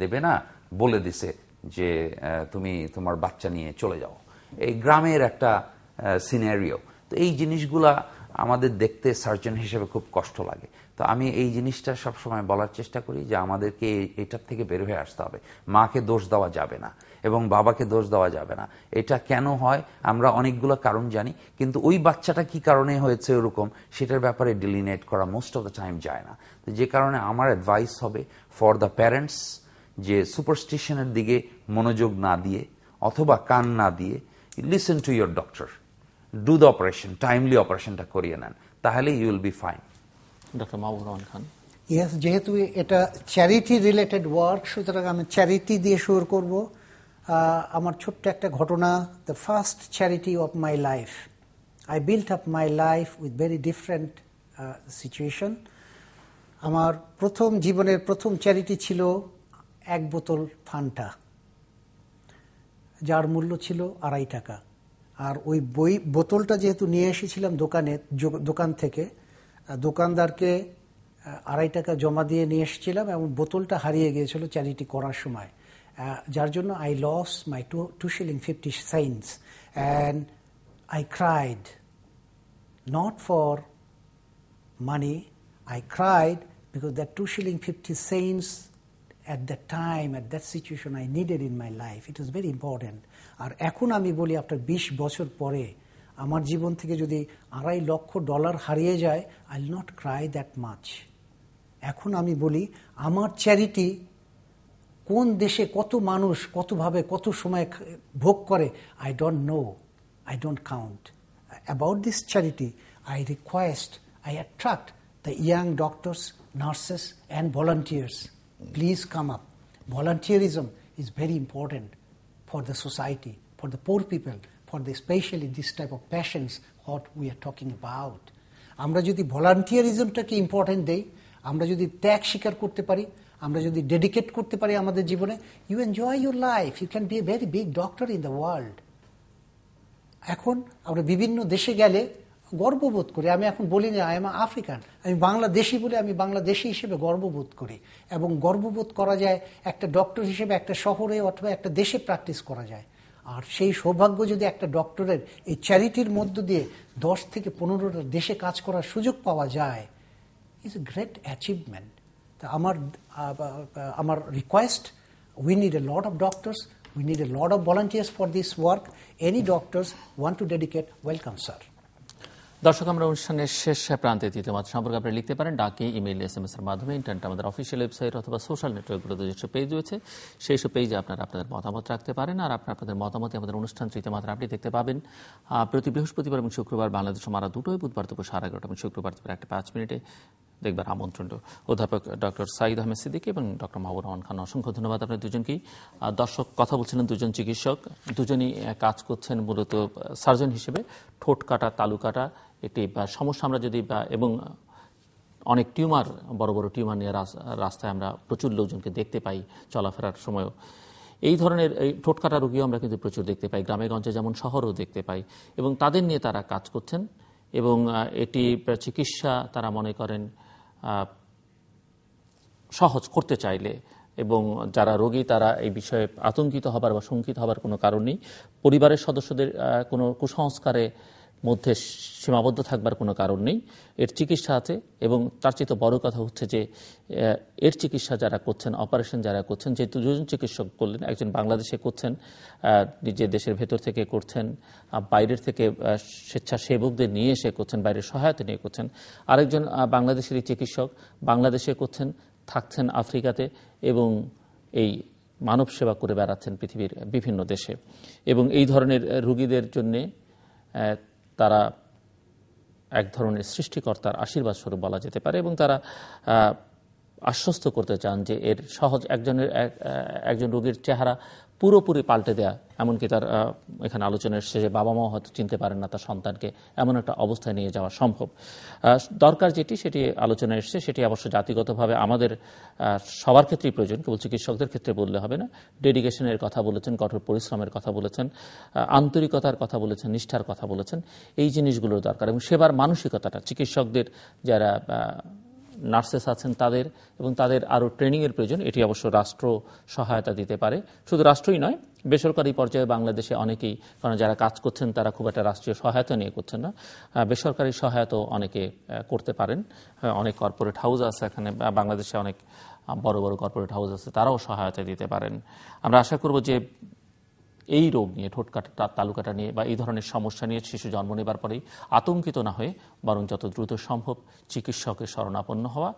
দেবে না, বলে দিছে যে তুমি তোমার বাচ্চা নিয়ে চলে যাও। এই গ্রামের একটা সিনারিও। তো এই জিনিসগুলা আমাদের দেখতে সার্জন হিসেবে খুব কষ্ট লাগে। তো আমি এই জিনিসটা সবসময় বলার চেষ্টা করি যে আমাদেরকে এটার থেকে বের হয়ে আসতে হবে। মাকে দোষ দেওয়া যাবে না এবং বাবাকে দোষ দেওয়া যাবে না। এটা কেন হয় আমরা অনেকগুলো কারণ জানি, কিন্তু ওই বাচ্চাটা কি কারণে হয়েছে ওরকম সেটার ব্যাপারে ডিলিনেট করা মোস্ট অফ দ্য টাইম যায় না। তো যে কারণে আমার অ্যাডভাইস হবে ফর দ্য প্যারেন্টস যে সুপারস্টিশনের দিকে মনোযোগ না দিয়ে অথবা কান না দিয়ে listen to your doctor, do the operation, timely অপারেশনটা করিয়ে নেন, তাহলে you will be fine. Doctor Mahbubur Rahman Khan. Yes, যেহেতু এটা চ্যারিটি রিলেটেড ওয়ার্ক, সুতরাং আমি চ্যারিটি দিয়ে শুরু করব। আমার ছোট্ট একটা ঘটনা, the first charity of my life. I built up my life with very different situation. আমার জীবনের প্রথম চ্যারিটি ছিল 1 বোতল ফান্টা, যার মূল্য ছিল 2.5 টাকা। আর ওই বোতলটা যেহেতু নিয়ে এসেছিলাম দোকান থেকে, দোকানদারকে 2.5 টাকা জমা দিয়ে নিয়ে এসেছিলাম এবং বোতলটা হারিয়ে গিয়েছিল চ্যারিটি করার সময়, যার জন্য I loss my 2 shilling 50 cents and I cried, not for money, I cried because that 2 shilling 50 cents at that time, at that situation I needed in my life. It was very important. আর এখন আমি বলি আপনার 20 বছর পরে আমার জীবন থেকে যদি $2.5 লক্ষ হারিয়ে যায়, I will not Cry that much. এখন আমি বলি আমার চ্যারিটি কোন দেশে কত মানুষ কতভাবে কত সময় ভোগ করে, I don't know, I don't count. About this charity I request, I attract the young doctors, nurses and volunteers, please come up. Volunteerism is very important for the society, for the poor people, for the especially this type of passions what we are talking about. আমরা যদি ভলান্টিয়ারিজমটাকে ইম্পর্টেন্ট দেই, আমরা যদি ত্যাগ স্বীকার করতে পারি, আমরা যদি ডেডিকেট করতে পারি আমাদের জীবনে, you enjoy your life, you can be a very big doctor in the world. এখন আমরা বিভিন্ন দেশে গেলে গর্ববোধ করি। আমি এখন বলি না আই এম আফ্রিকান, আমি বাংলাদেশি বলে আমি বাংলাদেশি হিসেবে গর্ববোধ করি। এবং গর্ববোধ করা যায় একটা ডক্টর হিসেবে একটা শহরে অথবা একটা দেশে প্র্যাকটিস করা যায়। আর সেই সৌভাগ্য যদি একটা ডক্টরের এই চ্যারিটির মধ্য দিয়ে 10 থেকে 15টা দেশে কাজ করার সুযোগ পাওয়া যায়, ইটস এ গ্রেট অ্যাচিভমেন্ট। তা আমার request, we need a lot of doctors, we need a lot of volunteers for this work. Any doctors want to dedicate, welcome sir. দর্শক, আমরা অনুষ্ঠানের শেষ প্রান্তে তৃতীয় মাত্রা সম্পর্কে আপনারা লিখতে পারেন ডাকে, ইমেইল, SMS এর মাধ্যমে, ইন্টারনেট আমাদের অফিসিয়াল ওয়েবসাইট অথবা সোশ্যাল নেটওয়ার্কগুলোতে যেসব পেজ রয়েছে সেই সব পেজে আপনারা আপনাদের মতামত রাখতে পারেন। আর আপনাদের মতামতে আমাদের অনুষ্ঠান তৃতীয় মাত্রা আপনি দেখতে পাবেন প্রতি বৃহস্পতিবার এবং শুক্রবার বাংলাদেশ সময় 2টোয়, বুধবার দুপুর 11:30 এবং শুক্রবার দুপুর 1:05 দেখবার আমন্ত্রণ। অধ্যাপক ডক্টর সাঈদ আহমেদ সিদ্দিকী এবং ডক্টর মাহবুবুর রহমান খান, অসংখ্য ধন্যবাদ আপনাদের দুজনকেই। দর্শক, কথা বলছিলেন দুজন চিকিৎসক, দুজনই কাজ করছেন মূলত সার্জন হিসেবে। ঠোঁট কাটা, তালু কাটা একটি সমস্যা আমরা যদি এবং অনেক টিউমার, বড় বড় টিউমার নিয়ে রাস্তায় আমরা প্রচুর লোকজনকে দেখতে পাই চলাফেরার সময়ও। এই ধরনের এই ঠোঁট কাটা রোগীও আমরা কিন্তু প্রচুর দেখতে পাই, গ্রামে গঞ্জে যেমন শহরেও দেখতে পাই, এবং তাদের নিয়ে তারা কাজ করছেন এবং এটি চিকিৎসা তারা মনে করেন সহজ করতে চাইলে এবং যারা রোগী তারা এই বিষয়ে আতঙ্কিত হবার বা শঙ্কিত হবার কোনো কারণ নেই। পরিবারের সদস্যদের কোনো কুসংস্কারে মধ্যে সীমাবদ্ধ থাকবার কোনো কারণ নেই। এর চিকিৎসা আছে এবং তার চেয়ে বড় কথা হচ্ছে যে এর চিকিৎসা যারা করছেন, অপারেশন যারা করছেন, যে দুজন চিকিৎসক করলেন, একজন বাংলাদেশে করছেন, নিজের দেশের ভেতর থেকে করছেন, বাইরের থেকে স্বেচ্ছাসেবকদের নিয়ে এসে করছেন, বাইরের সহায়তা নিয়ে করছেন, আরেকজন বাংলাদেশেরই চিকিৎসক বাংলাদেশে করছেন, থাকছেন আফ্রিকাতে এবং এই মানব সেবা করে বেড়াচ্ছেন পৃথিবীর বিভিন্ন দেশে। এবং এই ধরনের রোগীদের জন্যে তারা এক ধরনের সৃষ্টিকর্তার আশীর্বাদ স্বরূপ বলা যেতে পারে এবং তারা আশ্বস্ত করতে চান যে এর সহজ একজন রোগীর চেহারা পুরোপুরি পাল্টে দেয়া, এমনকি তার এখানে আলোচনা এসেছে যে বাবা মাও হয়তো চিনতে পারেন না তার সন্তানকে, এমন একটা অবস্থায় নিয়ে যাওয়া সম্ভব। দরকার যেটি সেটি আলোচনা এসেছে, সেটি অবশ্য জাতিগতভাবে আমাদের সবার ক্ষেত্রেই প্রয়োজন, কেবল চিকিৎসকদের ক্ষেত্রে বললে হবে না। ডেডিকেশনের কথা বলেছেন, কঠোর পরিশ্রমের কথা বলেছেন, আন্তরিকতার কথা বলেছেন, নিষ্ঠার কথা বলেছেন, এই জিনিসগুলোর দরকার। এবং সেবার মানসিকতাটা চিকিৎসকদের, যারা নার্সেস আছেন তাদের, এবং তাদের আরও ট্রেনিংয়ের প্রয়োজন। এটি অবশ্য রাষ্ট্র সহায়তা দিতে পারে, শুধু রাষ্ট্রই নয়, বেসরকারি পর্যায়ে বাংলাদেশে অনেকেই, কারণ যারা কাজ করছেন তারা খুব একটা রাষ্ট্রীয় সহায়তা নিয়ে করছেন না, বেসরকারি সহায়তাও অনেকে করতে পারেন। অনেক কর্পোরেট হাউস আছে এখানে বাংলাদেশে, অনেক বড় বড় কর্পোরেট হাউস আছে, তারাও সহায়তা দিতে পারেন। আমরা আশা করব যে এই রোগ নিয়ে, ঠোঁটকাটা তালুকাটা নিয়ে বা এই ধরনের সমস্যা নিয়ে শিশু জন্ম নেবার পরেই আতঙ্কিত না হয়ে বরং যত দ্রুত সম্ভব চিকিৎসকের শরণাপন্ন হওয়া,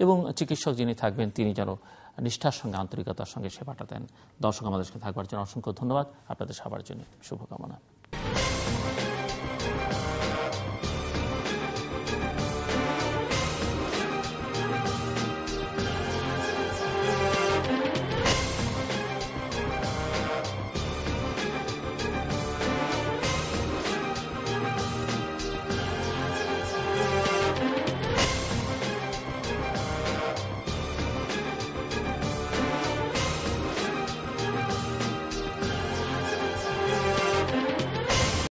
এবং চিকিৎসক যিনি থাকবেন তিনি যেন নিষ্ঠার সঙ্গে, আন্তরিকতার সঙ্গে সেবাটা দেন। দর্শক আমাদের সাথে থাকবার জন্য অসংখ্য ধন্যবাদ। আপনাদের সবার জন্য শুভকামনা।